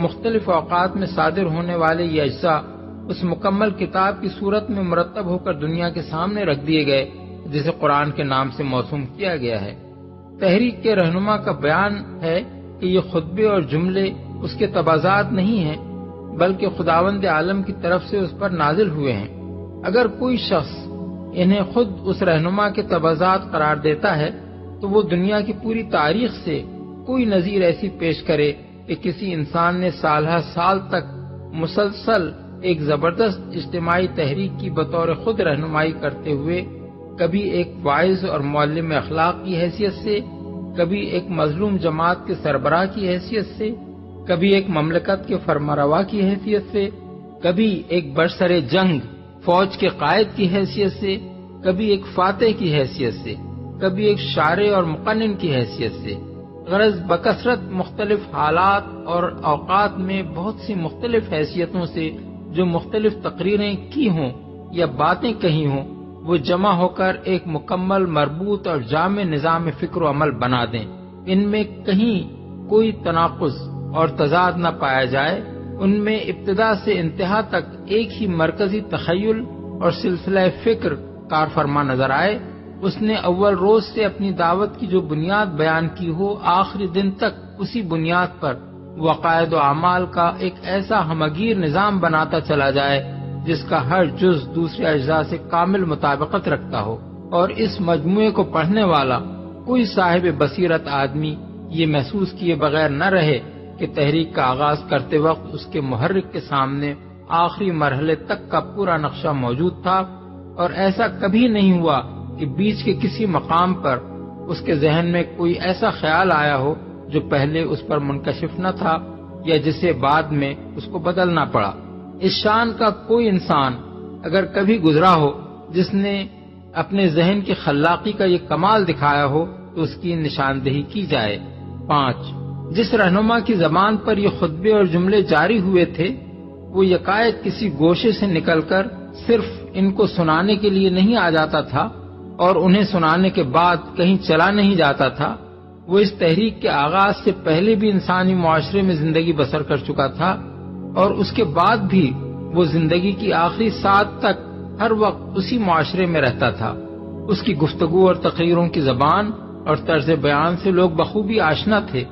مختلف اوقات میں صادر ہونے والے یہ اجزاء اس مکمل کتاب کی صورت میں مرتب ہو کر دنیا کے سامنے رکھ دیے گئے جسے قرآن کے نام سے موسوم کیا گیا ہے۔ تحریک کے رہنما کا بیان ہے کہ یہ خطبے اور جملے اس کے تبازات نہیں ہیں بلکہ خداوند عالم کی طرف سے اس پر نازل ہوئے ہیں۔ اگر کوئی شخص انہیں خود اس رہنما کے تبازات قرار دیتا ہے تو وہ دنیا کی پوری تاریخ سے کوئی نظیر ایسی پیش کرے کہ کسی انسان نے سالہ سال تک مسلسل ایک زبردست اجتماعی تحریک کی بطور خود رہنمائی کرتے ہوئے کبھی ایک واعظ اور معلم اخلاق کی حیثیت سے، کبھی ایک مظلوم جماعت کے سربراہ کی حیثیت سے، کبھی ایک مملکت کے فرمانروا کی حیثیت سے، کبھی ایک برسر جنگ فوج کے قائد کی حیثیت سے، کبھی ایک فاتح کی حیثیت سے، کبھی ایک شارع اور مقنن کی حیثیت سے، غرض بکثرت مختلف حالات اور اوقات میں بہت سی مختلف حیثیتوں سے جو مختلف تقریریں کی ہوں یا باتیں کہی ہوں، وہ جمع ہو کر ایک مکمل، مربوط اور جامع نظام فکر و عمل بنا دیں۔ ان میں کہیں کوئی تناقض اور تضاد نہ پایا جائے، ان میں ابتدا سے انتہا تک ایک ہی مرکزی تخیل اور سلسلہ فکر کار فرما نظر آئے۔ اس نے اول روز سے اپنی دعوت کی جو بنیاد بیان کی ہو، آخری دن تک اسی بنیاد پر وہ عقائد و اعمال کا ایک ایسا ہمگیر نظام بناتا چلا جائے جس کا ہر جز دوسرے اجزاء سے کامل مطابقت رکھتا ہو، اور اس مجموعے کو پڑھنے والا کوئی صاحب بصیرت آدمی یہ محسوس کیے بغیر نہ رہے کہ تحریک کا آغاز کرتے وقت اس کے محرک کے سامنے آخری مرحلے تک کا پورا نقشہ موجود تھا، اور ایسا کبھی نہیں ہوا کہ بیچ کے کسی مقام پر اس کے ذہن میں کوئی ایسا خیال آیا ہو جو پہلے اس پر منکشف نہ تھا یا جسے بعد میں اس کو بدلنا پڑا۔ اس شان کا کوئی انسان اگر کبھی گزرا ہو جس نے اپنے ذہن کی خلاقی کا یہ کمال دکھایا ہو تو اس کی نشاندہی کی جائے۔ 5. جس رہنما کی زبان پر یہ خطبے اور جملے جاری ہوئے تھے، وہ یکایک کسی گوشے سے نکل کر صرف ان کو سنانے کے لیے نہیں آ جاتا تھا اور انہیں سنانے کے بعد کہیں چلا نہیں جاتا تھا، وہ اس تحریک کے آغاز سے پہلے بھی انسانی معاشرے میں زندگی بسر کر چکا تھا، اور اس کے بعد بھی وہ زندگی کی آخری ساعت تک ہر وقت اسی معاشرے میں رہتا تھا۔ اس کی گفتگو اور تقریروں کی زبان اور طرز بیان سے لوگ بخوبی آشنا تھے۔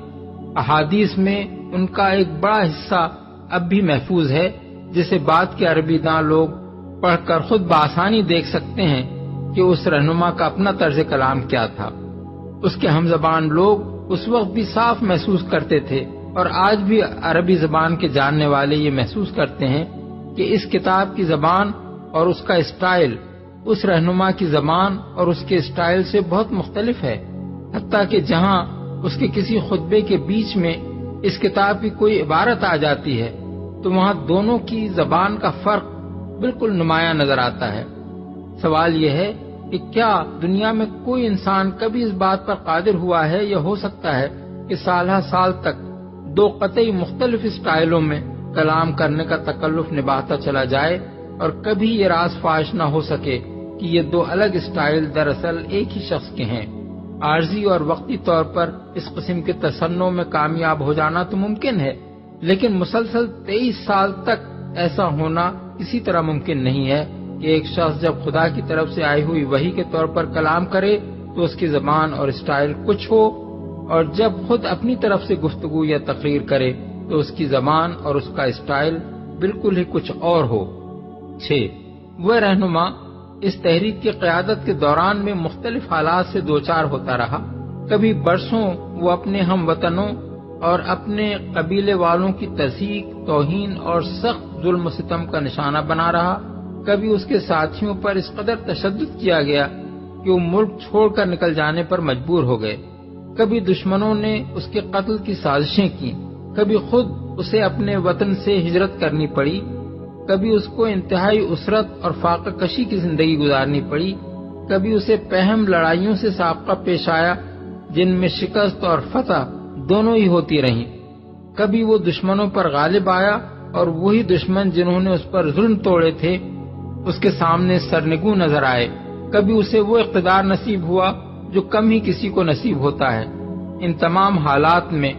احادیث میں ان کا ایک بڑا حصہ اب بھی محفوظ ہے، جسے بعد کے عربی داں لوگ پڑھ کر خود بآسانی دیکھ سکتے ہیں کہ اس رہنما کا اپنا طرز کلام کیا تھا۔ اس کے ہم زبان لوگ اس وقت بھی صاف محسوس کرتے تھے، اور آج بھی عربی زبان کے جاننے والے یہ محسوس کرتے ہیں کہ اس کتاب کی زبان اور اس کا اسٹائل اس رہنما کی زبان اور اس کے اسٹائل سے بہت مختلف ہے، حتیٰ کہ جہاں اس کے کسی خطبے کے بیچ میں اس کتاب کی کوئی عبارت آ جاتی ہے تو وہاں دونوں کی زبان کا فرق بالکل نمایاں نظر آتا ہے۔ سوال یہ ہے کہ کیا دنیا میں کوئی انسان کبھی اس بات پر قادر ہوا ہے یا ہو سکتا ہے کہ سالہ سال تک دو قطعی مختلف اسٹائلوں میں کلام کرنے کا تکلف نبھاتا چلا جائے اور کبھی یہ راز فاش نہ ہو سکے کہ یہ دو الگ اسٹائل دراصل ایک ہی شخص کے ہیں؟ عارضی اور وقتی طور پر اس قسم کے تصنع میں کامیاب ہو جانا تو ممکن ہے، لیکن مسلسل 23 سال تک ایسا ہونا کسی طرح ممکن نہیں ہے کہ ایک شخص جب خدا کی طرف سے آئی ہوئی وحی کے طور پر کلام کرے تو اس کی زبان اور اسٹائل کچھ ہو، اور جب خود اپنی طرف سے گفتگو یا تقریر کرے تو اس کی زبان اور اس کا اسٹائل بالکل ہی کچھ اور ہو۔ 6. وہ رہنما اس تحریک کی قیادت کے دوران میں مختلف حالات سے دوچار ہوتا رہا۔ کبھی برسوں وہ اپنے ہم وطنوں اور اپنے قبیلے والوں کی تضحیک، توہین اور سخت ظلم و ستم کا نشانہ بنا رہا، کبھی اس کے ساتھیوں پر اس قدر تشدد کیا گیا کہ وہ ملک چھوڑ کر نکل جانے پر مجبور ہو گئے، کبھی دشمنوں نے اس کے قتل کی سازشیں کی، کبھی خود اسے اپنے وطن سے ہجرت کرنی پڑی، کبھی اس کو انتہائی اسرت اور فاقہ کشی کی زندگی گزارنی پڑی، کبھی اسے پہم لڑائیوں سے سابقہ پیش آیا جن میں شکست اور فتح دونوں ہی ہوتی رہیں، کبھی وہ دشمنوں پر غالب آیا اور وہی دشمن جنہوں نے اس پر ظلم توڑے تھے اس کے سامنے سرنگوں نظر آئے، کبھی اسے وہ اقتدار نصیب ہوا جو کم ہی کسی کو نصیب ہوتا ہے۔ ان تمام حالات میں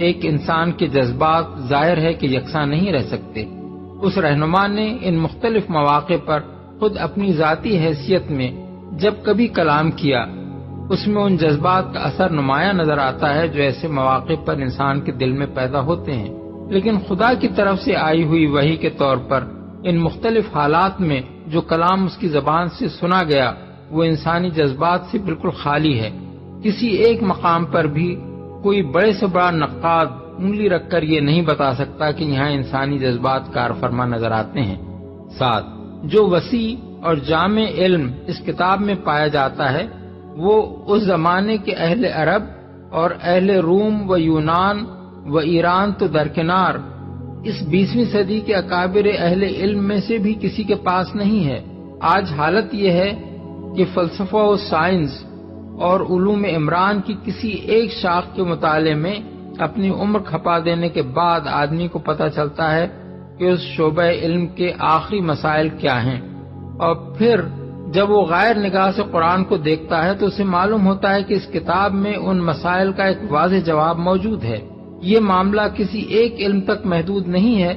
ایک انسان کے جذبات ظاہر ہے کہ یکساں نہیں رہ سکتے۔ اس رہنما نے ان مختلف مواقع پر خود اپنی ذاتی حیثیت میں جب کبھی کلام کیا، اس میں ان جذبات کا اثر نمایاں نظر آتا ہے جو ایسے مواقع پر انسان کے دل میں پیدا ہوتے ہیں، لیکن خدا کی طرف سے آئی ہوئی وحی کے طور پر ان مختلف حالات میں جو کلام اس کی زبان سے سنا گیا وہ انسانی جذبات سے بالکل خالی ہے۔ کسی ایک مقام پر بھی کوئی بڑے سے بڑا نقاد انگلی رکھ کر یہ نہیں بتا سکتا کہ یہاں انسانی جذبات کار فرما نظر آتے ہیں۔ 7. جو وسیع اور جامع علم اس کتاب میں پایا جاتا ہے وہ اس زمانے کے اہل عرب اور اہل روم و یونان و ایران تو درکنار اس 20ویں صدی کے اکابر اہل علم میں سے بھی کسی کے پاس نہیں ہے۔ آج حالت یہ ہے کہ فلسفہ و سائنس اور علوم عمران کی کسی ایک شاخ کے مطالعے میں اپنی عمر کھپا دینے کے بعد آدمی کو پتہ چلتا ہے کہ اس شعبہ علم کے آخری مسائل کیا ہیں، اور پھر جب وہ غیر نگاہ سے قرآن کو دیکھتا ہے تو اسے معلوم ہوتا ہے کہ اس کتاب میں ان مسائل کا ایک واضح جواب موجود ہے۔ یہ معاملہ کسی ایک علم تک محدود نہیں ہے،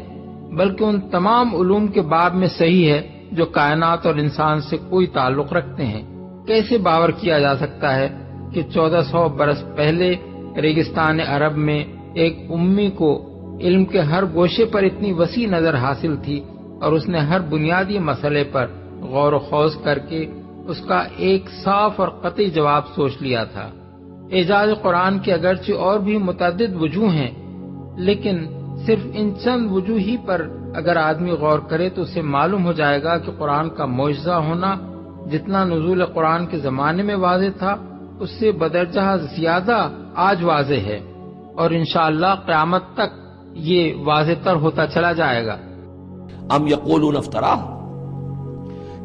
بلکہ ان تمام علوم کے باب میں صحیح ہے جو کائنات اور انسان سے کوئی تعلق رکھتے ہیں۔ کیسے باور کیا جا سکتا ہے کہ 1400 برس پہلے ریگستان عرب میں ایک امی کو علم کے ہر گوشے پر اتنی وسیع نظر حاصل تھی اور اس نے ہر بنیادی مسئلے پر غور و خوض کر کے اس کا ایک صاف اور قطعی جواب سوچ لیا تھا۔ اعجاز قرآن کے اگرچہ اور بھی متعدد وجوہ ہیں، لیکن صرف ان چند وجوہ ہی پر اگر آدمی غور کرے تو اسے معلوم ہو جائے گا کہ قرآن کا معجزہ ہونا جتنا نزول قرآن کے زمانے میں واضح تھا اس سے بدرجہ زیادہ آج واضح ہے، اور انشاءاللہ قیامت تک یہ واضح تر ہوتا چلا جائے گا۔ ام یقولون افترا،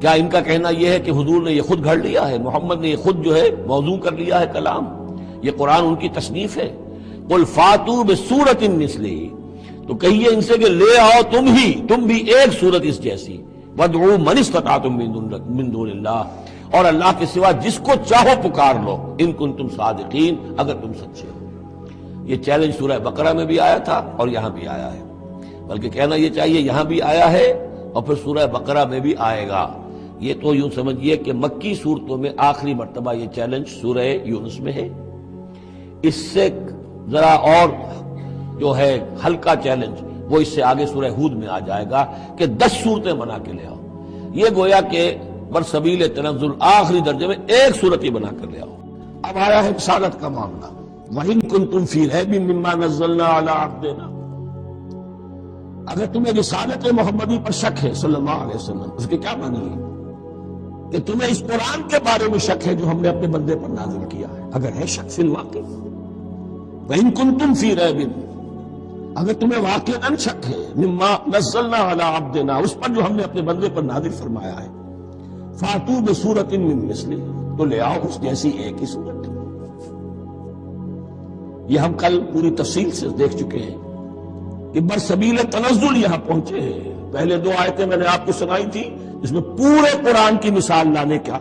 کیا ان کا کہنا یہ ہے کہ حضور نے یہ خود گھڑ لیا ہے، محمد نے یہ خود جو ہے موضوع کر لیا ہے کلام، یہ قرآن ان کی تصنیف ہے؟ قل فاتوا بسورۃ مثلہ، تو کہیے ان سے کہ لے آؤ تم بھی ایک سورت اس جیسی، وادعوا من استطعتم من دون اللہ، اور اللہ کے سوا جس کو چاہو پکار لو، ان کنتم صادقین، اگر تم سچے ہو۔ یہ چیلنج سورہ بقرہ میں بھی آیا تھا اور یہاں بھی آیا ہے، بلکہ کہنا یہ چاہیے یہاں بھی آیا ہے اور پھر سورہ بقرہ میں بھی آئے گا۔ یہ تو یوں سمجھیے کہ مکی صورتوں میں آخری مرتبہ یہ چیلنج سورہ یونس میں ہے۔ اس سے ذرا اور جو ہے ہلکا چیلنج وہ اس سے آگے سورہ ہود میں آ جائے گا کہ 10 صورتیں بنا کے لے آؤ۔ یہ گویا کہ برسبیل تنزل آخری درجے میں ایک صورت ہی بنا کر لے آؤ۔ اب آیا ہے رسالت کا معاملہ، وَإِن كُنتُمْ فِي رَيْبٍ مِّمَّا نَزَّلْنَا عَلَىٰ عَبْدِنَا، اگر تمہیں رسالت محمدی پر شک ہے صلی اللہ علیہ وسلم، اس کے کیا معنی ہے؟ کہ تمہیں اس قرآن کے بارے میں شک ہے جو ہم نے اپنے بندے پر نازل کیا ہے، اگر ہے شک فی الواقع، وَإِن كُنتُمْ فِي رَيْبٍ، اگر تمہیں واقعاً شک ہے مما نزلنا علی عبدنا، اس پر جو ہم نے اپنے بندے پر نازل فرمایا ہے، فاتوا بسورۃ من مثلہ، تو لے آؤ اس جیسی ایک ہی صورت۔ یہ ہم کل پوری تفصیل سے دیکھ چکے ہیں کہ برسبیل تنزل یہاں پہنچے ہیں۔ پہلے 2 آیتیں میں نے آپ کو سنائی تھی جس میں پورے قرآن کی مثال لانے کا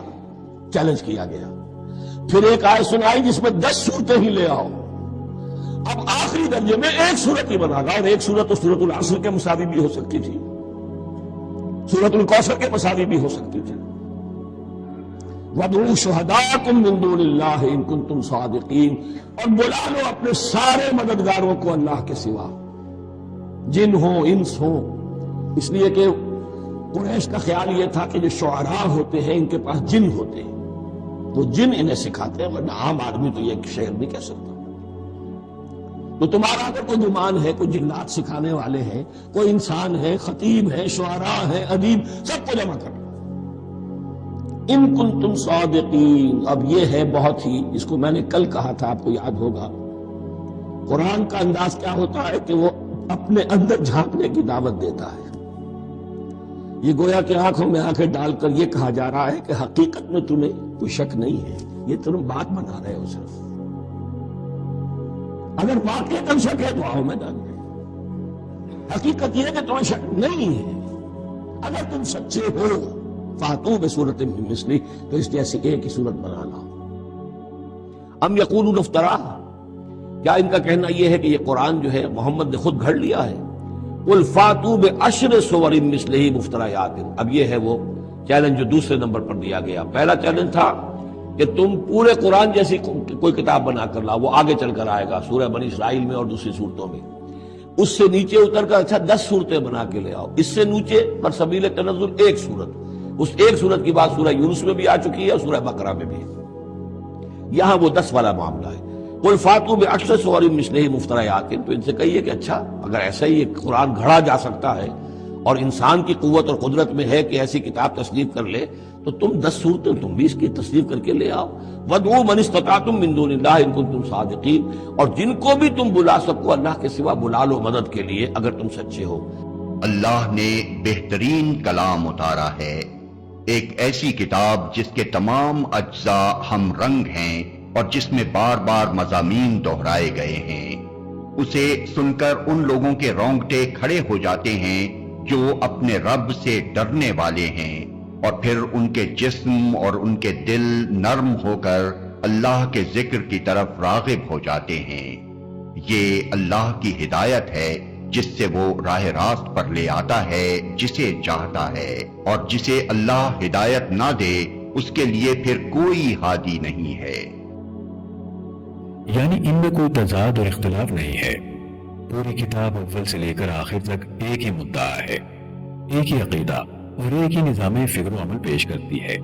چیلنج کیا گیا، پھر ایک آیت سنائی جس میں 10 صورتیں ہی لے آؤ۔ اب آخری درجے میں ایک صورت ہی بنا گا، اور ایک صورت تو سورۃ العصر کے مساوی بھی ہو سکتی تھی، سورۃ الکوثر کے مساوی بھی ہو سکتی تھی۔ وَادْعُوا شُهَدَاءَكُم مِّن دُونِ اللَّهِ إِن كُنتُمْ صَادِقِينَ، اور بلا لو اپنے سارے مددگاروں کو اللہ کے سوا، جن ہوں انس ہوں، اس لیے کہ قریش کا خیال یہ تھا کہ جو شعراء ہوتے ہیں ان کے پاس جن ہوتے ہیں، وہ جن انہیں سکھاتے ہیں، ورنہ عام آدمی تو یہ شعر نہیں کہہ سکتا۔ تو تمہارا اگر کوئی گمان ہے کوئی جنات سکھانے والے ہیں، کوئی انسان ہے، خطیب ہے، شعراء ہے، ادیب، سب کو جمع کرو۔ ان کنتم صادقین، اب یہ ہے بہت ہی، اس کو میں نے کل کہا تھا، آپ کو یاد ہوگا، قرآن کا انداز کیا ہوتا ہے کہ وہ اپنے اندر جھانکنے کی دعوت دیتا ہے۔ یہ گویا کہ آنکھوں میں آنکھیں ڈال کر یہ کہا جا رہا ہے کہ حقیقت میں تمہیں کوئی شک نہیں ہے، یہ تم بات بنا رہے ہو صرف، اگر واقعی شک ہے تو آؤ میدان میں، حقیقت یہ ہے کہ تمہیں شک نہیں ہے، اگر تم سچے ہو فاتوا بسورۃ من مثلہ، تو اس جیسی ایک ہی صورت بنا لاؤ۔ ام یقولون افترا، کیا ان کا کہنا یہ ہے کہ یہ قرآن جو ہے محمد نے خود گھڑ لیا ہے؟ قل فاتوا بعشر سور مثلہ مفتریات، اب یہ ہے وہ چیلنج جو دوسرے نمبر پر دیا گیا۔ پہلا چیلنج تھا کہ تم پورے قرآن جیسی کوئی کتاب بنا کر لاؤ، وہ آگے چل کر آئے گا سورہ بنی اسرائیل میں اور دوسری صورتوں میں۔ اس سے نیچے اتر کر اچھا 10 صورتیں بنا کے لے آؤ، اس سے نیچے پر سبیل تنزل ایک صورت، اس ایک صورت کی بات سورہ یونس میں بھی آ چکی ہے اور سورہ بقرہ میں بھی ہے، یہاں وہ 10 والا معاملہ ہے۔ قل فاتوا بعشر سور مثلہ مفتریات، تو ان سے کہیے کہ اچھا اگر ایسا ہی ایک قرآن گھڑا جا سکتا ہے اور انسان کی قوت اور قدرت میں ہے کہ ایسی کتاب تصنیف کر لے، تو تم 10 صورتیں تم بھی اس کی تصنیف کر کے لے آؤ۔ وَادْعُوا مَنِ اسْتَطَعْتُم مِّن دُونِ اللَّهِ إِن كُنتُمْ صَادِقِينَ، اور جن کو بھی تم بلا سکو اللہ کے سوا بلا لو مدد کے لیے اگر تم سچے ہو۔ اللہ نے بہترین کلام اتارا ہے ایک ایسی کتاب جس کے تمام اجزا ہم رنگ ہیں اور جس میں بار بار مضامین دہرائے گئے ہیں۔ اسے سن کر ان لوگوں کے رونگٹے کھڑے ہو جاتے ہیں جو اپنے رب سے ڈرنے والے ہیں، اور پھر ان کے جسم اور ان کے دل نرم ہو کر اللہ کے ذکر کی طرف راغب ہو جاتے ہیں۔ یہ اللہ کی ہدایت ہے جس سے وہ راہ راست پر لے آتا ہے جسے چاہتا ہے، اور جسے اللہ ہدایت نہ دے اس کے لیے پھر کوئی ہادی نہیں ہے۔ یعنی ان میں کوئی تضاد اور اختلاف نہیں ہے، پوری کتاب اول سے لے کر آخر تک ایک ہی مدعا ہے، ایک ہی عقیدہ اور ایک ہی نظام فکر و عمل پیش کرتی ہے۔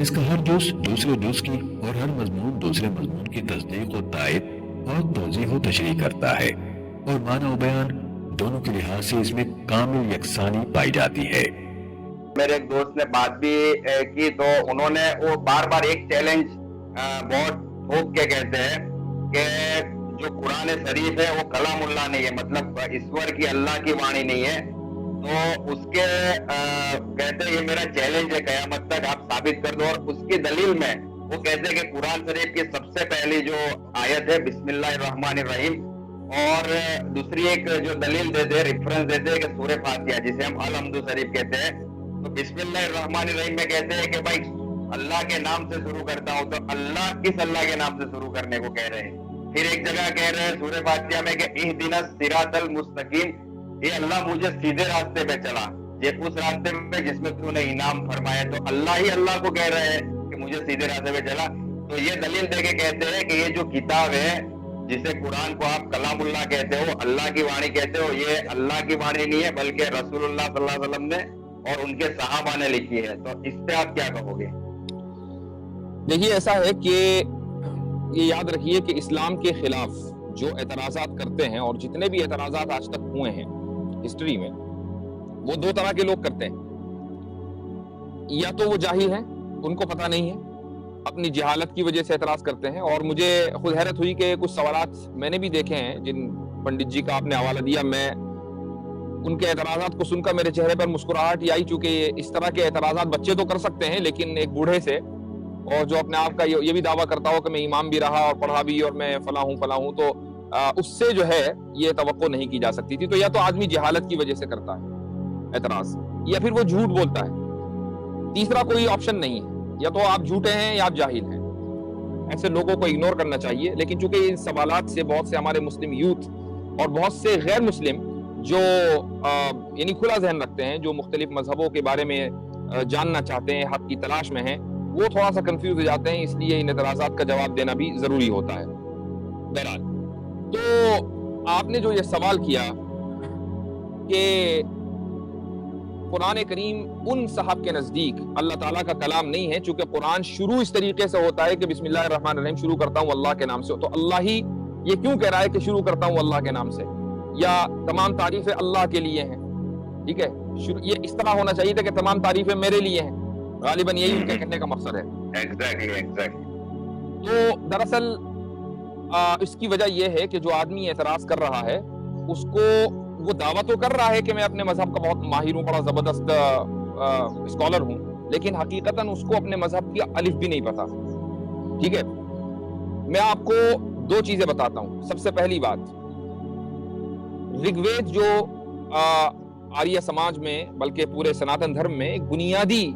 اس کا ہر جز دوسرے جز کی اور ہر مضمون دوسرے مضمون کی تصدیق و تائید اور توضیح و تشریح کرتا ہے، اور معنی و بیان دونوں کے لحاظ سے اس میں کامل یکسانی پائی جاتی ہے۔ میرے ایک دوست نے بات بھی کی تو انہوں نے وہ بار بار ایک چیلنج بہت ٹھوک کے کہتے ہیں کہ جو قرآن شریف ہے وہ کلام اللہ نہیں ہے، مطلب ایشور کی اللہ کی وانی نہیں ہے، تو اس کے کہتے ہیں یہ میرا چیلنج ہے قیامت تک آپ ثابت کر دو، اور اس کی دلیل میں وہ کہتے ہیں کہ قرآن شریف کی سب سے پہلی جو آیت ہے بسم اللہ الرحمن الرحیم، اور دوسری ایک جو دلیل دیتے ہیں ریفرنس دیتے ہیں کہ سورہ فاتحہ جسے ہم الحمد شریف کہتے ہیں، تو بسم اللہ الرحمن الرحیم میں کہتے ہیں کہ بھائی اللہ کے نام سے شروع کرتا ہوں، تو اللہ کس اللہ کے نام سے شروع کرنے کو کہہ رہے ہیں۔ پھر ایک جگہ کہہ رہے ہیں سورہ فاتحہ میں کہ اہدنا الصراط المستقیم، یہ اللہ مجھے سیدھے راستے پہ چلا، یہ اس راستے میں جس میں تو نے انعام فرمایا، تو اللہ ہی اللہ کو کہہ رہے ہیں کہ مجھے سیدھے راستے پہ چلا۔ تو یہ دلیل دے کے کہتے ہیں کہ یہ جو کتاب ہے جسے قرآن کو آپ کلام اللہ کہتے ہو، اللہ کی وانی کہتے ہو، یہ اللہ کی وانی نہیں ہے بلکہ رسول اللہ صلی اللہ علیہ وسلم نے اور ان کے صحابہ نے لکھی ہے۔ تو اس پہ آپ کیا کہو گے؟ دیکھیے ایسا ہے کہ یہ یاد رکھیے کہ اسلام کے خلاف جو اعتراضات کرتے ہیں، اور جتنے بھی اعتراضات آج تک ہوئے ہیں ہسٹری میں، وہ دو طرح کے لوگ کرتے ہیں۔ یا تو وہ جاہل ہیں، ان کو پتہ نہیں ہے، اپنی جہالت کی وجہ سے اعتراض کرتے ہیں، اور مجھے خود حیرت ہوئی کہ کچھ سوالات میں نے بھی دیکھے ہیں جن پنڈت جی کا آپ نے حوالہ دیا، میں ان کے اعتراضات کو سن کر میرے چہرے پر مسکراہٹ ہی آئی، چونکہ اس طرح کے اعتراضات بچے تو کر سکتے ہیں، لیکن ایک بوڑھے سے، اور جو اپنے آپ کا یہ بھی دعویٰ کرتا ہو کہ میں امام بھی رہا اور پڑھا بھی اور میں فلاں ہوں، تو اس سے جو ہے یہ توقع نہیں کی جا سکتی تھی۔ تو یا تو آدمی جہالت کی وجہ سے کرتا ہے اعتراض، یا پھر وہ جھوٹ بولتا ہے، تیسرا کوئی آپشن نہیں ہے، یا تو آپ جھوٹے ہیں یا آپ جاہل ہیں۔ ایسے لوگوں کو اگنور کرنا چاہیے، لیکن چونکہ ان سوالات سے بہت سے ہمارے مسلم یوتھ اور بہت سے غیر مسلم جو یعنی کھلا ذہن رکھتے ہیں، جو مختلف مذہبوں کے بارے میں جاننا چاہتے ہیں، حق کی تلاش میں ہیں، وہ تھوڑا سا کنفیوز ہو جاتے ہیں، اس لیے ان اعتراضات کا جواب دینا بھی ضروری ہوتا ہے۔ بہرحال تو آپ نے جو یہ سوال کیا کہ قرآن کریم ان صاحب کے نزدیک اللہ تعالیٰ کا کلام نہیں ہے، چونکہ قرآن شروع اس طریقے سے ہوتا ہے کہ بسم اللہ الرحمن الرحیم شروع کرتا ہوں اللہ کے نام سے، تو اللہ ہی یہ کیوں کہہ رہا ہے کہ شروع کرتا ہوں اللہ کے نام سے، یا تمام تعریفیں اللہ کے لیے ہیں؟ ٹھیک ہے، یہ اس طرح ہونا چاہیے تھا کہ تمام تعریفیں میرے لیے ہیں، غالباً یہی ان کے کہنے کا مقصد ہے۔ تو دراصل اس کی وجہ یہ ہے کہ جو آدمی اعتراض کر رہا ہے اس کو وہ دعویٰ تو کر رہا ہے کہ میں اپنے مذہب کا بہت ماہر ہوں، بڑا زبردست اسکالر ہوں، لیکن حقیقتاً اس کو اپنے مذہب کی الف بھی نہیں پتا۔ ٹھیک ہے، میں آپ کو دو چیزیں بتاتا ہوں۔ سب سے پہلی بات، رگ وید جو آریہ سماج میں بلکہ پورے سناتن دھرم میں ایک بنیادی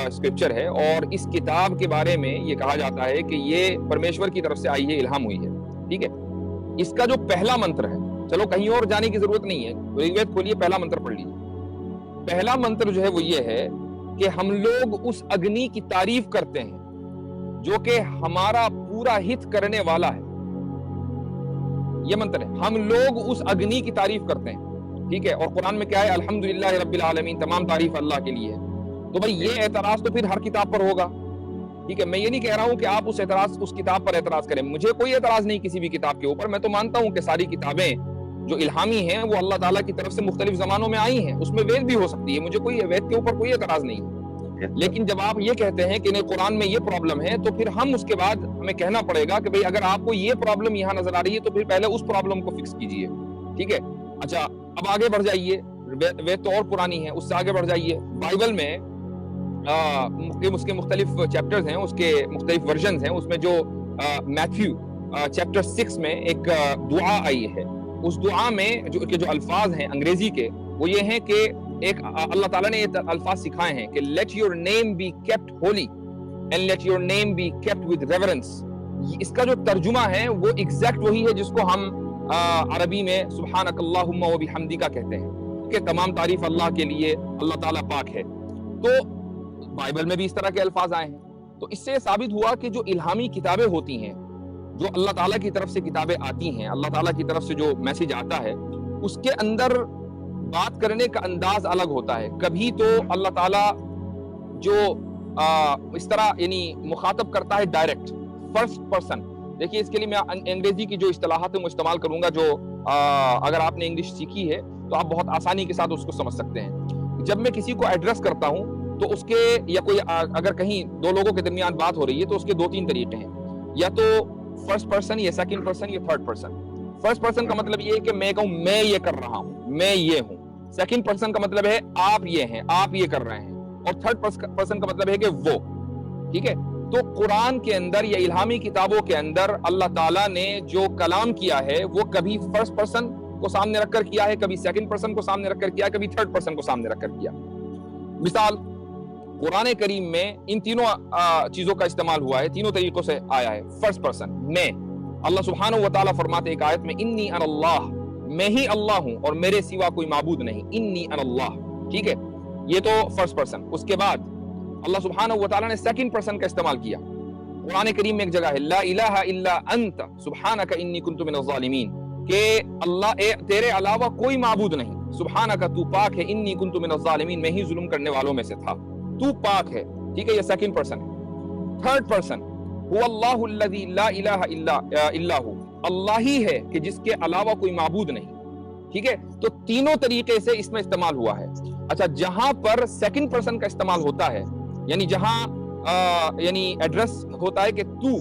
اسکرپچر ہے، اور اس کتاب کے بارے میں یہ کہا جاتا ہے کہ یہ پرمیشور کی طرف سے آئی ہے، الہام ہوئی ہے۔ ٹھیک ہے، اس کا جو پہلا منتر ہے، چلو کہیں اور جانے کی ضرورت نہیں ہے، رگ وید کھولیے، پہلا منتر پڑھ لیجیے۔ پہلا منتر جو ہے وہ یہ ہے کہ ہم لوگ اس اگنی کی تعریف کرتے ہیں جو کہ ہمارا پورا ہت کرنے والا ہے۔ یہ منتر ہے، ہم لوگ اس اگنی کی تعریف کرتے ہیں۔ ٹھیک ہے، اور قرآن میں کیا ہے؟ الحمدللہ رب العالمین، تمام تعریف اللہ کے لیے ہے۔ تو بھائی یہ اعتراض تو پھر ہر کتاب پر ہوگا۔ ٹھیک ہے، میں یہ نہیں کہہ رہا ہوں کہ آپ اس کتاب پر اعتراض کریں، مجھے کوئی اعتراض نہیں کسی بھی کتاب کے اوپر۔ میں تو مانتا ہوں کہ ساری کتابیں جو الہامی ہیں وہ اللہ تعالیٰ کی طرف سے مختلف زمانوں میں آئی ہیں، اس میں وید بھی ہو سکتی ہے، مجھے کوئی وید کے اوپر کوئی اعتراض نہیں ہے۔ لیکن جب آپ یہ کہتے ہیں کہ نہیں قرآن میں یہ پرابلم ہے، تو پھر ہم اس کے بعد ہمیں کہنا پڑے گا کہ بھئی اگر آپ کو یہ پرابلم یہاں نظر آ رہی ہے تو پھر پہلے اس پرابلم کو فکس کیجئے۔ ٹھیک ہے، اچھا اب آگے بڑھ جائیے، وید تو اور پرانی ہے، اس سے آگے بڑھ جائیے۔ بائبل میں اس کے مختلف چیپٹرز ہیں، اس کے مختلف ورژنز ہیں. اس میں جو میتھیو چیپٹر 6 میں ایک دعا آئی ہے، اس دعا میں جو الفاظ ہیں انگریزی کے وہ یہ ہیں کہ ایک اللہ تعالیٰ نے یہ الفاظ سکھائے ہیں کہ let your name be kept holy and let your name be kept with reverence. اس کا جو ترجمہ ہے وہ ایگزیکٹ وہی ہے جس کو ہم عربی میں سبحانک اللہم و بحمدک کہتے ہیں کہ تمام تعریف اللہ کے لیے، اللہ تعالیٰ پاک ہے. تو بائبل میں بھی اس طرح کے الفاظ آئے ہیں. تو اس سے ثابت ہوا کہ جو الہامی کتابیں ہوتی ہیں، جو اللہ تعالیٰ کی طرف سے کتابیں آتی ہیں، اللہ تعالیٰ کی طرف سے جو میسج آتا ہے، اس کے اندر بات کرنے کا انداز الگ ہوتا ہے. کبھی تو اللہ تعالیٰ جو اس طرح یعنی مخاطب کرتا ہے ڈائریکٹ فرسٹ پرسن. دیکھیے اس کے لیے میں انگریزی کی جو اصطلاحات ہیں وہ استعمال کروں گا، جو اگر آپ نے انگلش سیکھی ہے تو آپ بہت آسانی کے ساتھ اس کو سمجھ سکتے ہیں. جب میں کسی کو ایڈریس کرتا ہوں تو اس کے یا کوئی اگر کہیں دو لوگوں کے درمیان بات ہو رہی ہے تو اس کے 2-3 طریقے ہیں، یا تو فرسٹ پرسن یا سیکنڈ پرسن یا تھرڈ پرسن. فرسٹ پرسن کا مطلب یہ ہے کہ میں کہوں میں یہ کر رہا ہوں، میں یہ ہوں. سیکنڈ پرسن کا مطلب ہے آپ یہ ہیں، آپ یہ کر رہے ہیں. اور تھرڈ پرسن کا مطلب ہے کہ وہ. ٹھیک ہے. تو قرآن کے اندر یا الہامی کتابوں کے اندر اللہ تعالیٰ نے جو کلام کیا ہے وہ کبھی فرسٹ پرسن کو سامنے رکھ کر کیا ہے، کبھی سیکنڈ پرسن کو سامنے رکھ کر کیا ہے، کبھی تھرڈ پرسن کو سامنے رکھ کر کیا. مثال قرآن کریم میں ان تینوں چیزوں کا استعمال ہوا ہے، تینوں طریقوں سے آیا ہے. فرسٹ پرسن میں، اللہ سبحانہ و تعالیٰ فرماتے ایک آیت میں انی انا اللہ، میں ہی اللہ ہوں اور میرے سوا کوئی معبود نہیں، انی انا اللہ. ٹھیک ہے، یہ تو فرسٹ پرسن. اس کے بعد اللہ سبحانہ و تعالیٰ نے سیکنڈ پرسن کا استعمال کیا. قرآن کریم میں ایک جگہ ہے لا الہ الا انت سبحانک انی کنت من الظالمین، کہ اللہ تیرے علاوہ کوئی معبود نہیں، سبحانک تو پاک ہے، انی کنت من الظالمین میں ہی ظلم کرنے والوں میں سے تھا، تو پاک ہے. ٹھیک ہے، یہ سیکنڈ پرسن ہے. تھرڈ پرسن هو اللہ الذی لا الہ الا هو، اللہ ہی ہے کہ جس کے علاوہ کوئی معبود نہیں. ٹھیک ہے. تو تینوں طریقے سے اس میں استعمال ہوا ہے. اچھا، جہاں پر سیکنڈ پرسن کا استعمال ہوتا ہے، یعنی جہاں یعنی ایڈریس ہوتا ہے کہ تو،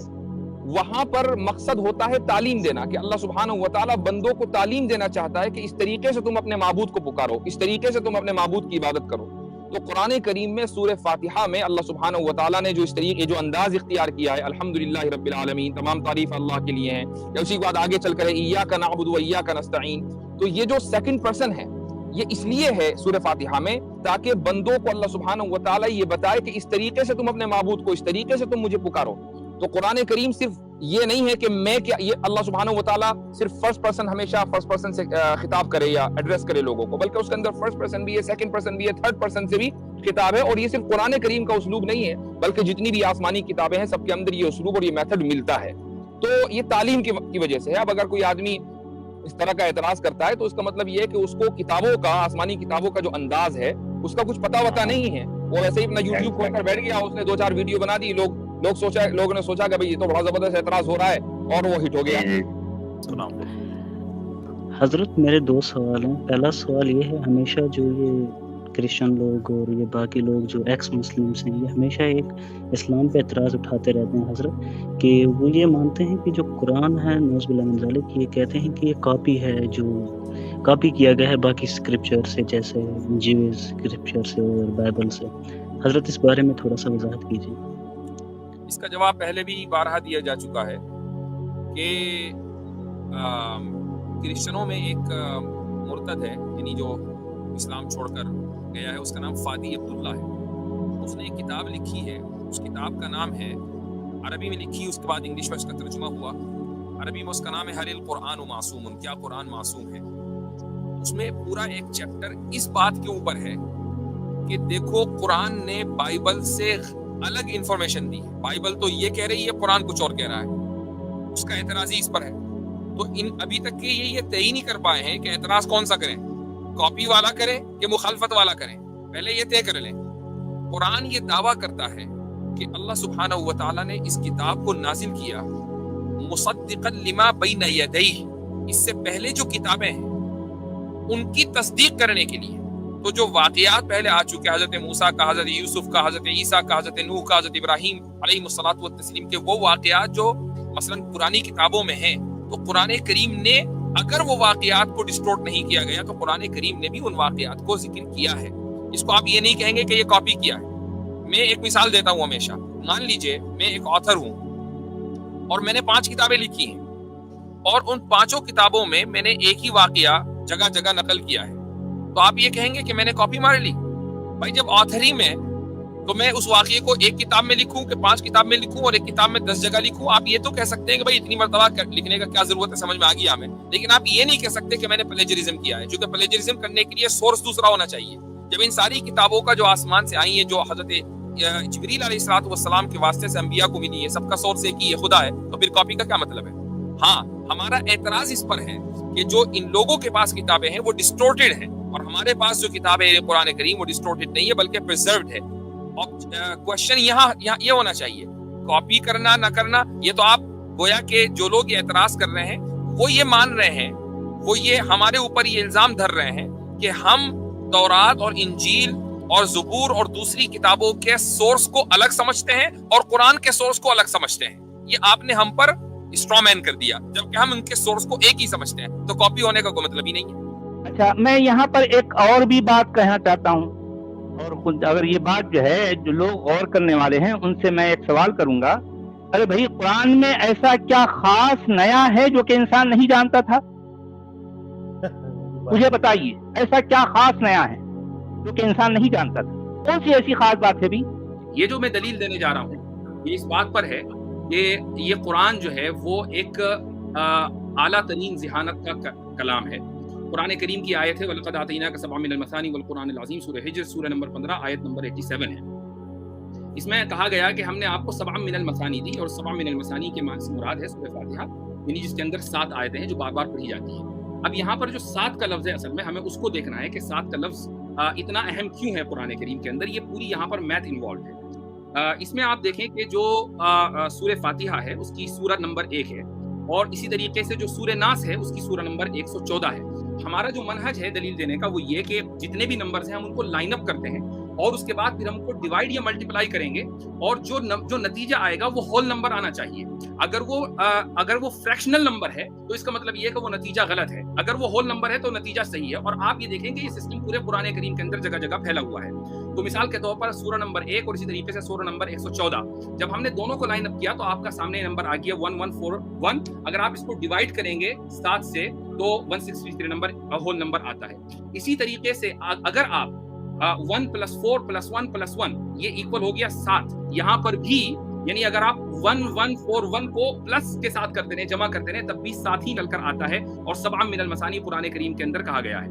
وہاں پر مقصد ہوتا ہے تعلیم دینا، کہ اللہ سبحانہ و تعالیٰ بندوں کو تعلیم دینا چاہتا ہے کہ اس طریقے سے تم اپنے معبود کو پکارو، اس طریقے سے تم اپنے معبود کی عبادت کرو. تو قرآن کریم میں سورہ فاتحہ میں اللہ سبحانہ و تعالیٰ نے جو اس طریقے جو انداز اختیار کیا ہے، الحمدللہ رب العالمین، تمام تعریف اللہ کے لیے ہیں، یا اسی کے بعد آگے چل کر ایاک نعبد و ایاک نستعین. تو یہ جو سیکنڈ پرسن ہے یہ اس لیے ہے سورہ فاتحہ میں تاکہ بندوں کو اللہ سبحانہ و تعالیٰ یہ بتائے کہ اس طریقے سے تم اپنے معبود کو، اس طریقے سے تم مجھے پکارو. تو قرآن کریم صرف یہ نہیں ہے کہ میں کیا، یہ اللہ سبحانہ و تعالیٰ صرف فرسٹ پرسن ہمیشہ فرسٹ پرسن سے خطاب کرے یا ایڈریس کرے لوگوں کو، بلکہ اس کے اندر فرسٹ پرسن بھی ہے، سیکنڈ پرسن بھی ہے، تھرڈ پرسن سے بھی خطاب ہے. اور یہ صرف قرآن کریم کا اسلوب نہیں ہے، بلکہ جتنی بھی آسمانی کتابیں ہیں سب کے اندر یہ اسلوب اور یہ میتھڈ ملتا ہے. تو یہ تعلیم کی وجہ سے ہے. اب اگر کوئی آدمی اس طرح کا اعتراض کرتا ہے تو اس کا مطلب یہ ہے کہ اس کو کتابوں کا، آسمانی کتابوں کا جو انداز ہے اس کا کچھ پتہ وتا نہیں ہے. وہ ویسے ہی اپنا یوٹیوب کھول کر بیٹھ گیا، اس نے 2-4 ویڈیو بنا دی، لوگوں نے سوچا کہ بھئی یہ تو بڑا زبردست اعتراض ہو رہا ہے، اور وہ ہٹ ہو گیا. حضرت میرے 2 سوال ہیں. پہلا سوال یہ ہے، ہمیشہ جو یہ کرسچن لوگ اور یہ باقی لوگ جو ایکس مسلمس ہیں یہ ہمیشہ ایک اسلام پہ اعتراض اٹھاتے رہتے ہیں حضرت، کہ وہ یہ مانتے ہیں کہ جو قرآن ہے نعوذ باللہ من ذالک، یہ کہتے ہیں کہ یہ کاپی ہے، جو کاپی کیا گیا ہے باقی اسکرپچر سے، جیسے انجیل اسکرپچر سے اور بائبل سے. حضرت اس بارے میں تھوڑا سا وضاحت کیجیے. اس کا جواب پہلے بھی بارہا دیا جا چکا ہے کہ کرسچنوں میں ایک مرتد ہے، یعنی جو اسلام چھوڑ کر گیا ہے، اس کا نام فادی عبداللہ ہے. اس نے ایک کتاب لکھی ہے، اس کتاب کا نام ہے، عربی میں لکھی، اس کے بعد انگلش میں اس کا ترجمہ ہوا. عربی میں اس کا نام ہے حل القرآن معصوم، کیا قرآن معصوم ہے. اس میں پورا ایک چیپٹر اس بات کے اوپر ہے کہ دیکھو قرآن نے بائبل سے الگ انفارمیشن دی. بائبل تو یہ کہہ رہی ہے، قرآن کچھ اور کہہ رہا ہے. اس کا اعتراض ہی اس پر ہے. تو ابھی تک کہ یہ طے ہی نہیں کر پائے ہیں کہ اعتراض کون سا کریں، کاپی والا کریں کہ مخالفت والا کریں. پہلے یہ طے کر لیں. قرآن یہ دعویٰ کرتا ہے کہ اللہ سبحانہ و تعالیٰ نے اس کتاب کو نازل کیا مصدقا لما بین یدیہ، اس سے پہلے جو کتابیں ہیں ان کی تصدیق کرنے کے لیے. تو جو واقعات پہلے آ چکے، حضرت موسیٰ کا، حضرت یوسف کا، حضرت عیسیٰ کا، حضرت نوح کا، حضرت ابراہیم علیہ الصلوۃ والتسلیم کے، وہ واقعات جو مثلا پرانی کتابوں میں ہیں، تو قرآن کریم نے اگر وہ واقعات کو ڈسٹورٹ نہیں کیا گیا تو قرآن کریم نے بھی ان واقعات کو ذکر کیا ہے. اس کو آپ یہ نہیں کہیں گے کہ یہ کاپی کیا ہے. میں ایک مثال دیتا ہوں ہمیشہ. مان لیجئے میں ایک آتھر ہوں اور میں نے 5 کتابیں لکھی ہیں اور ان 5 کتابوں میں میں نے ایک ہی واقعہ جگہ جگہ نقل کیا ہے, تو آپ یہ کہیں گے کہ میں نے کاپی مار لی؟ بھائی جب آتھر ہی میں تو میں اس واقعے کو ایک کتاب میں لکھوں کہ 5 کتاب میں لکھوں اور ایک کتاب میں 10 جگہ لکھوں؟ آپ یہ تو کہہ سکتے ہیں کہ بھائی اتنی مرتبہ لکھنے کا کیا ضرورت ہے, سمجھ میں آ گیا ہمیں, لیکن آپ یہ نہیں کہہ سکتے کہ میں نے پلیجرزم کیا ہے, چونکہ پلیجرزم کرنے کے لیے سورس دوسرا ہونا چاہیے. جب ان ساری کتابوں کا جو آسمان سے آئی ہیں, جو حضرت جبریل علیہ الصلوۃ والسلام کے واسطے سے انبیاء کو ملی ہے, سب کا سورس ایک ہی ہے, خدا ہے, تو پھر کاپی کا کیا مطلب ہے؟ ہاں, ہمارا اعتراض اس پر ہے کہ جو ان لوگوں کے پاس کتابیں ہیں وہ ڈسٹورٹڈ ہیں, اور ہمارے پاس جو کتابیں ہیں قرآن کریم وہ ڈسٹورٹڈ نہیں ہے بلکہ پریزروڈ ہے. اور کوشچن یہاں یہ ہونا چاہیے, کاپی کرنا نہ کرنا, یہ تو آپ گویا کہ جو لوگ یہ اعتراض کر رہے ہیں وہ یہ مان رہے ہیں, وہ یہ ہمارے اوپر یہ الزام دھر رہے ہیں کہ ہم تورات اور انجیل اور زبور اور دوسری کتابوں کے سورس کو الگ سمجھتے ہیں اور قرآن کے سورس کو الگ سمجھتے ہیں. یہ آپ نے ہم پر اسٹرا مین کر دیا, جبکہ ہم ان کے سورس کو ایک ہی سمجھتے ہیں, تو کاپی ہونے کا کوئی مطلب ہی نہیں ہے. اچھا, میں یہاں پر ایک اور بھی بات کہنا چاہتا ہوں, اور خود اگر یہ بات جو ہے جو لوگ غور کرنے والے ہیں ان سے میں ایک سوال کروں گا. ارے بھائی, قرآن میں ایسا کیا خاص نیا ہے جو کہ انسان نہیں جانتا تھا؟ مجھے بتائیے, ایسا کیا خاص نیا ہے جو کہ انسان نہیں جانتا تھا؟ کون سی ایسی خاص بات ہے بھی؟ یہ جو میں دلیل دینے جا رہا ہوں یہ اس بات پر ہے کہ یہ قرآن جو ہے وہ ایک اعلیٰ ترین ذہانت کا کلام ہے. قرآن کریم کی آیت ہے وَلَقَدْ آتَيْنَاكَ سَبْعًا مِنَ الْمَثَانِي وَالْقُرْآنِ الْعَظِيمِ, سورہ ہجر سورہ نمبر 15 آیت نمبر 87 ہے. اس میں کہا گیا کہ ہم نے آپ کو 7 من المثانی دی, اور 7 من المثانی کے معنی سے مراد ہے سورہ فاتحہ, یعنی جس کے اندر 7 آیتیں ہیں جو بار بار پڑھی جاتی ہیں. اب یہاں پر جو 7 کا لفظ ہے, اصل میں ہمیں اس کو دیکھنا ہے کہ 7 کا لفظ اتنا اہم کیوں ہے قرآن کریم کے اندر. یہ پوری یہاں پر میتھ انوالوڈ ہے. اس میں آپ دیکھیں کہ جو سورہ فاتحہ ہے اس کی سورہ نمبر 1 ہے, اور اسی طریقے سے جو سورہ ناس ہے اس کی سورہ نمبر 114 ہے. ہمارا جو منہج ہے دلیل دینے کا وہ یہ کہ جتنے بھی نمبرز ہیں ہم ان کو لائن اپ کرتے ہیں, اور اس کے بعد پھر ہم کو ڈیوائڈ یا ملٹیپلائی کریں گے, اور جو نتیجہ آئے گا وہ ہول نمبر آنا چاہیے. اگر وہ فریکشنل نمبر ہے تو اس کا مطلب یہ ہے کہ وہ نتیجہ غلط ہے, اگر وہ ہول نمبر ہے تو نتیجہ صحیح ہے. اور آپ یہ دیکھیں کہ یہ سسٹم پورے قرآن کریم کے اندر جگہ جگہ پھیلا ہوا ہے. تو مثال کے طور پر سورہ نمبر 1 اور اسی طریقے سے سورہ نمبر 114, جب ہم نے دونوں کو لائن اپ کیا تو آپ کا سامنے نمبر آ گیا 1141. اگر آپ اس کو ڈیوائڈ کریں گے 7 سے تو 163 نمبر ہول نمبر آتا ہے. اسی طریقے سے اگر آپ 1 + 4 + 1 + 1 یہ ایکول ہو گیا 7, یہاں پر بھی یعنی اگر آپ 1141 کو پلس کے ساتھ کرتے ہیں, جمع کرتے ہیں, تب بھی 7 ہی نکل کر آتا ہے, اور 7 من المثانی قرآن کریم کے اندر کہا گیا ہے.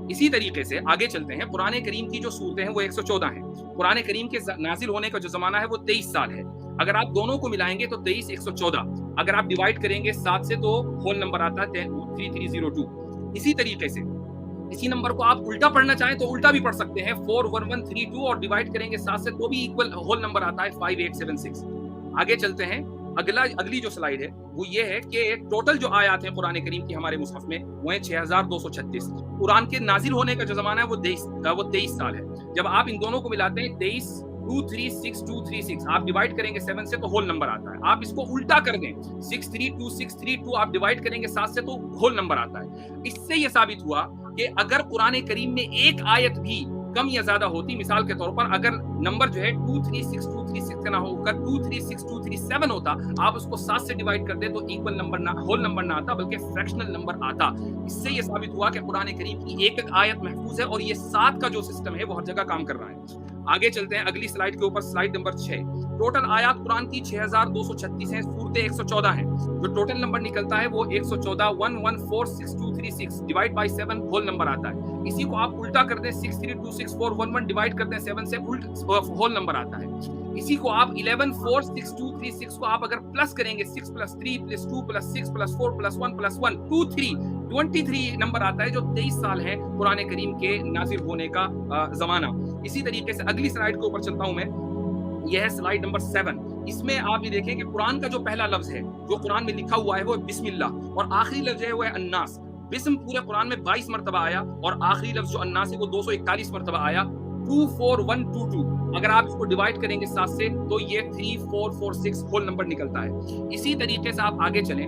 اسی طریقے سے آگے چلتے ہیں, قرآن کریم کی جو صورتیں ہیں وہ 114 ہیں. قرآن کریم کے نازل ہونے کا جو زمانہ ہے وہ 23 سال ہے. اگر آپ دونوں کو ملائیں گے تو 23 114, اگر آپ ڈیوائڈ کریں گے 7 سے تو ہول نمبر آتا ہے 3302. اسی طریقے سے اسی نمبر کو آپ الٹا پڑھنا چاہیں تو الٹا بھی پڑھ سکتے ہیں, 41132, اور ڈیوائڈ کریں گے 7 سے تو بھی ایکول ہول نمبر آتا ہے 5876. آگے چلتے ہیں, اگلی جو سلائیڈ ہے وہ یہ ہے کہ ٹوٹل جو آیات ہیں قرآن کریم کی ہمارے مصحف میں وہ ہیں 6236. قرآن کے نازل ہونے کا جو زمانہ ہے وہ 23 سال ہے. جب آپ ان دونوں کو ملاتے ہیں 23,236,236, آپ ڈیوائڈ کریں گے 7 سے تو ہول نمبر آتا ہے. آپ اس کو الٹا کر دیں 632632, آپ ڈیوائڈ کریں گے 7 سے تو ہول نمبر آتا ہے. اس سے یہ ثابت ہوا کہ اگر قرآن کریم میں ایک آیت بھی کم یا زیادہ ہوتی, مثال کے طور پر اگر نمبر جو ہے 236236 کا نہ ہو کر 236237 ہوتا, آپ اس کو 7 سے ڈیوائڈ کر دیں تو ایکول نمبر نہ, ہول نمبر نہ آتا بلکہ فریکشنل نمبر آتا. اس سے یہ ثابت ہوا کہ قرآن کریم کی ایک آیت محفوظ ہے, اور یہ 7 کا جو سسٹم ہے وہ ہر جگہ کام کر رہا ہے. آگے چلتے ہیں اگلی سلائیڈ کے اوپر, سلائیڈ نمبر 6. ٹوٹل آیات قرآن کی 6236 ہیں, صورتیں 114 ہیں. جو ٹوٹل نمبر نکلتا ہے وہ 114 1146236 ڈیوائڈ بائی 7 ہول نمبر آتا ہے. اسی کو آپ الٹا کر دیں 6326,411 ڈیوائڈ کرتے ہیں 7 سے ہول نمبر آتا ہے. اسی کو آپ 11,46236 کو آپ اگر پلس کریں گے 6 + 3 + 2 + 6 + 4 + 1 + 1 23 نمبر آتا ہے, جو 23 سال ہے قرآن کریم کے نازل ہونے کا زمانہ. اسی طریقے سے اگلی سلائیڈ کے اوپر چلتا ہوں میں, یہ ہے سلائیڈ نمبر 7. اس میں آپ یہ دیکھیں کہ قرآن کا جو پہلا لفظ ہے جو قرآن میں لکھا ہوا ہے وہ بسم اللہ, اور آخری لفظ ہے وہ ہے الناس. بسم پورے قرآن میں 22 مرتبہ آیا, اور آخری لفظ جو الناس ہے وہ 241 مرتبہ آیا, 24122. اگر آپ اس کو ڈیوائڈ کریں گے 7 سے تو یہ 3446 ہول نمبر نکلتا ہے. اسی طریقے سے آپ آگے چلیں,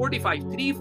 45 3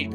1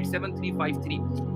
87353।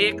1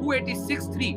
286 3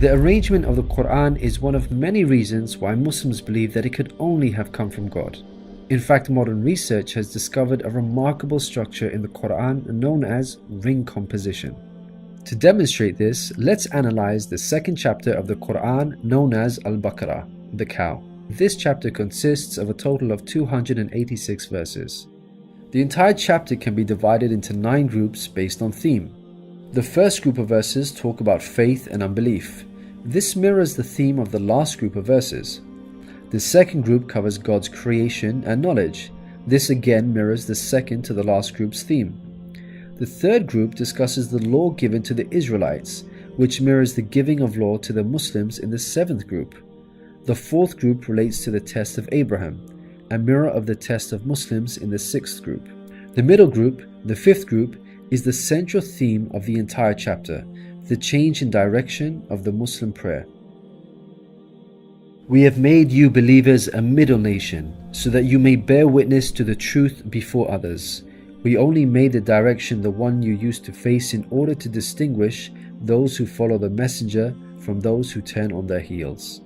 The arrangement of the Qur'an is one of many reasons why Muslims believe that it could only have come from God. In fact, modern research has discovered a remarkable structure in the Qur'an known as ring composition. To demonstrate this, let's analyze the second chapter of the Qur'an known as Al-Baqarah, the cow. This chapter consists of a total of 286 verses. The entire chapter can be divided into 9 groups based on theme. The first group of verses talk about faith and unbelief. This mirrors the theme of the last group of verses. The second group covers God's creation and knowledge. This again mirrors the second to the last group's theme. The third group discusses the law given to the Israelites, which mirrors the giving of law to the Muslims in the 7th group. The fourth group relates to the test of Abraham, a mirror of the test of Muslims in the 6th group. The middle group, the 5th group, is the central theme of the entire chapter, the change in direction of the Muslim prayer. We have made you believers a middle nation, so that you may bear witness to the truth before others. We only made the direction the one you used to face in order to distinguish those who follow the messenger from those who turn on their heels.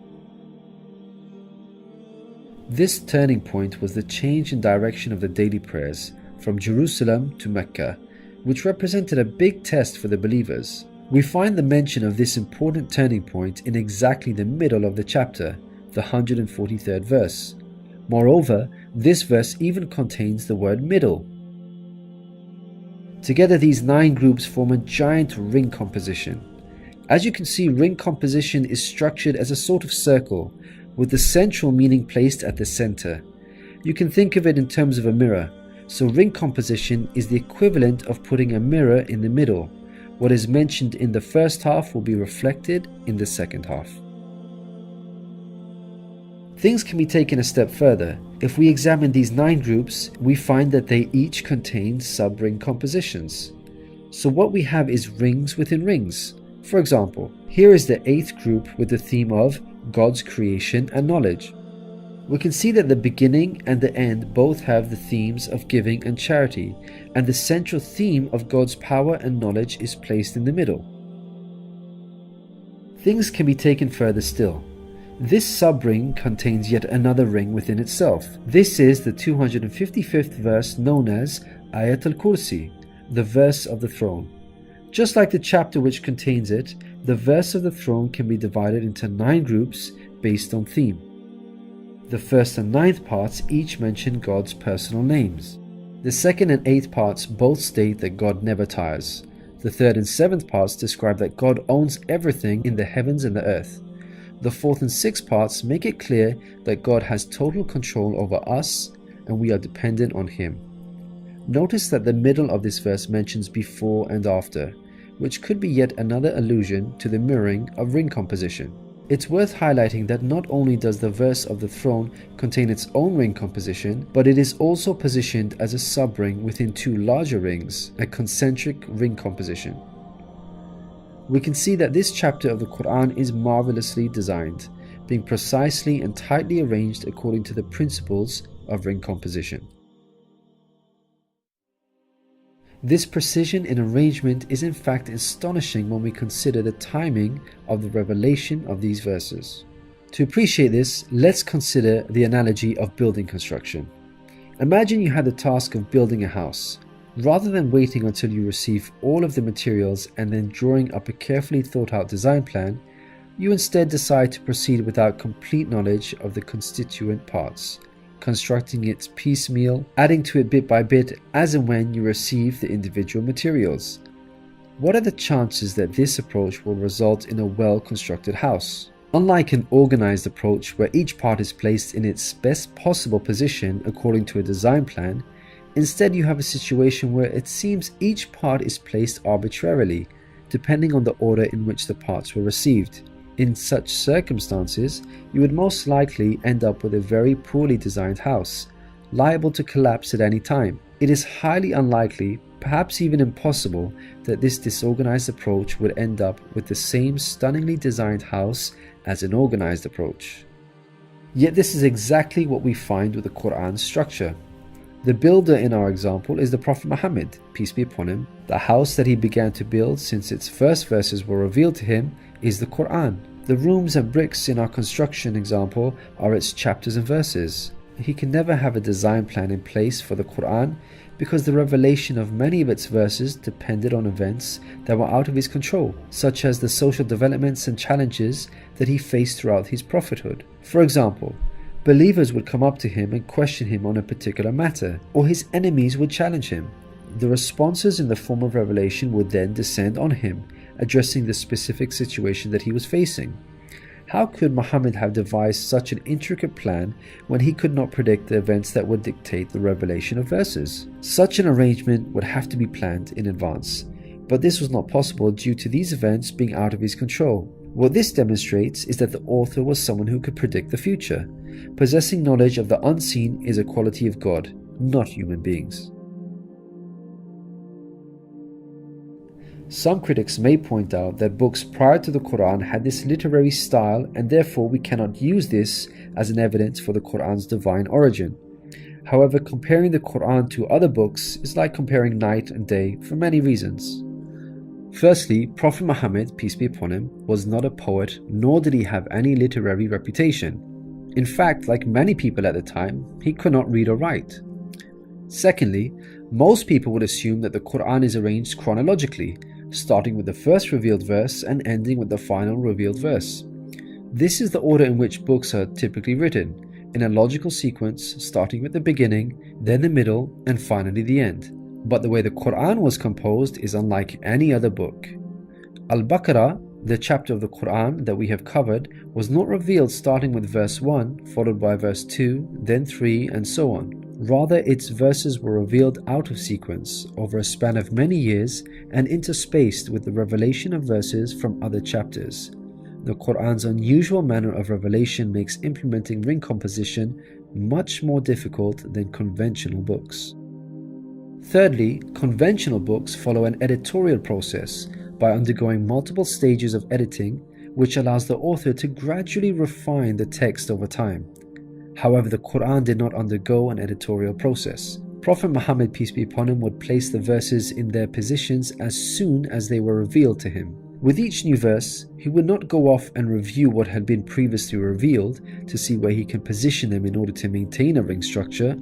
This turning point was the change in direction of the daily prayers from Jerusalem to Mecca, which represented a big test for the believers. We find the mention of this important turning point in exactly the middle of the chapter, the 143rd verse. Moreover, this verse even contains the word middle. Together, these 9 groups form a giant ring composition. As you can see, ring composition is structured as a sort of circle, with the central meaning placed at the center. You can think of it in terms of a mirror, so ring composition is the equivalent of putting a mirror in the middle. What is mentioned in the first half will be reflected in the second half. Things can be taken a step further. If we examine these 9 groups, we find that they each contain sub-ring compositions. So what we have is rings within rings. For example, here is the 8th group with the theme of God's creation and knowledge. We can see that the beginning and the end both have the themes of giving and charity, and the central theme of God's power and knowledge is placed in the middle. Things can be taken further still. This sub-ring contains yet another ring within itself. This is the 255th verse known as Ayat al-Kursi, the verse of the throne. Just like the chapter which contains it, the verse of the throne can be divided into 9 groups based on theme. The first and 9th parts each mention God's personal names. The 2nd and 8th parts both state that God never tires. The 3rd and 7th parts describe that God owns everything in the heavens and the earth. The 4th and 6th parts make it clear that God has total control over us and we are dependent on Him. Notice that the middle of this verse mentions before and after, which could be yet another allusion to the mirroring of ring composition. It's worth highlighting that not only does the verse of the throne contain its own ring composition, but it is also positioned as a sub-ring within 2 larger rings, a concentric ring composition. We can see that this chapter of the Qur'an is marvelously designed, being precisely and tightly arranged according to the principles of ring composition. This precision in arrangement is in fact astonishing when we consider the timing of the revelation of these verses. To appreciate this, let's consider the analogy of building construction. Imagine you had the task of building a house. Rather than waiting until you receive all of the materials and then drawing up a carefully thought out design plan, you instead decide to proceed without complete knowledge of the constituent parts, constructing it piecemeal, adding to it bit by bit as and when you receive the individual materials. What are the chances that this approach will result in a well-constructed house? Unlike an organized approach where each part is placed in its best possible position according to a design plan, instead you have a situation where it seems each part is placed arbitrarily, depending on the order in which the parts were received. In such circumstances, you would most likely end up with a very poorly designed house, liable to collapse at any time. It is highly unlikely, perhaps even impossible, that this disorganized approach would end up with the same stunningly designed house as an organized approach. Yet this is exactly what we find with the Qur'an's structure. The builder in our example is the Prophet Muhammad, peace be upon him. The house that he began to build since its first verses were revealed to him is the Qur'an. The rooms and bricks in our construction example are its chapters and verses. He can never have a design plan in place for the Qur'an because the revelation of many of its verses depended on events that were out of his control, such as the social developments and challenges that he faced throughout his prophethood. For example, believers would come up to him and question him on a particular matter, or his enemies would challenge him. The responses in the form of revelation would then descend on him, addressing the specific situation that he was facing. How could Muhammad have devised such an intricate plan when he could not predict the events that would dictate the revelation of verses? Such an arrangement would have to be planned in advance, but this was not possible due to these events being out of his control. What this demonstrates is that the author was someone who could predict the future. Possessing knowledge of the unseen is a quality of God, not human beings. Some critics may point out that books prior to the Qur'an had this literary style and therefore we cannot use this as an evidence for the Qur'an's divine origin. However, comparing the Qur'an to other books is like comparing night and day for many reasons. Firstly, Prophet Muhammad, peace be upon him, was not a poet, nor did he have any literary reputation. In fact, like many people at the time, he could not read or write. Secondly, most people would assume that the Qur'an is arranged chronologically, starting with the first revealed verse and ending with the final revealed verse. This is the order in which books are typically written, in a logical sequence starting with the beginning, then the middle, and finally the end. But the way the Qur'an was composed is unlike any other book. Al-Baqarah, the chapter of the Qur'an that we have covered, was not revealed starting with verse 1, followed by verse 2, then 3, and so on. Rather, its verses were revealed out of sequence over a span of many years and interspaced with the revelation of verses from other chapters. The Qur'an's unusual manner of revelation makes implementing ring composition much more difficult than conventional books. Thirdly, conventional books follow an editorial process by undergoing multiple stages of editing, which allows the author to gradually refine the text over time. However, the Qur'an did not undergo an editorial process. Prophet Muhammad, peace be upon him, would place the verses in their positions as soon as they were revealed to him. With each new verse, he would not go off and review what had been previously revealed to see where he can position them in order to maintain a ring structure.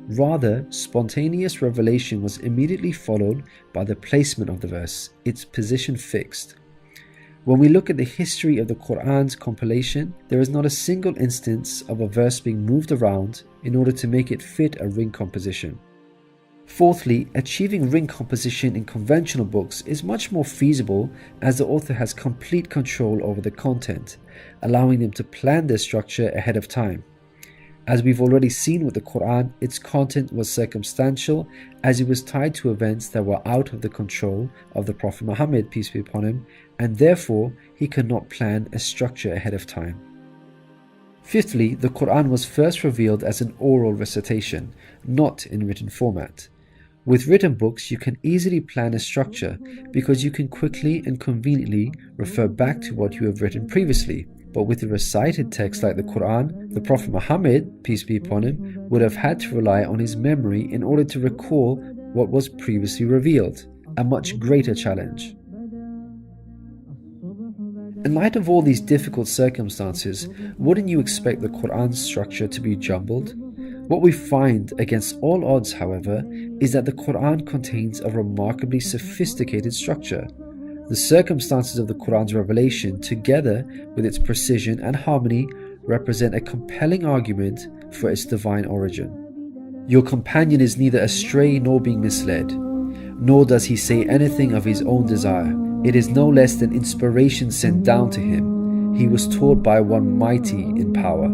Rather, spontaneous revelation was immediately followed by the placement of the verse, its position fixed. When we look at the history of the Qur'an's compilation, there is not a single instance of a verse being moved around in order to make it fit a ring composition. Fourthly, achieving ring composition in conventional books is much more feasible as the author has complete control over the content, allowing them to plan their structure ahead of time. As we've already seen with the Qur'an, its content was circumstantial as it was tied to events that were out of the control of the Prophet Muhammad, peace be upon him, and therefore he could not plan a structure ahead of time. Fifthly, the Qur'an was first revealed as an oral recitation, not in written format. With written books, you can easily plan a structure because you can quickly and conveniently refer back to what you have written previously. But with a recited text like the Qur'an, the Prophet Muhammad, peace be upon him, would have had to rely on his memory in order to recall what was previously revealed, a much greater challenge. In light of all these difficult circumstances, wouldn't you expect the Qur'an's structure to be jumbled? What we find against all odds, however, is that the Qur'an contains a remarkably sophisticated structure. The circumstances of the Qur'an's revelation, together with its precision and harmony, represent a compelling argument for its divine origin. Your companion is neither astray nor being misled, nor does he say anything of his own desire. It is no less than inspiration sent down to him. He was taught by one mighty in power.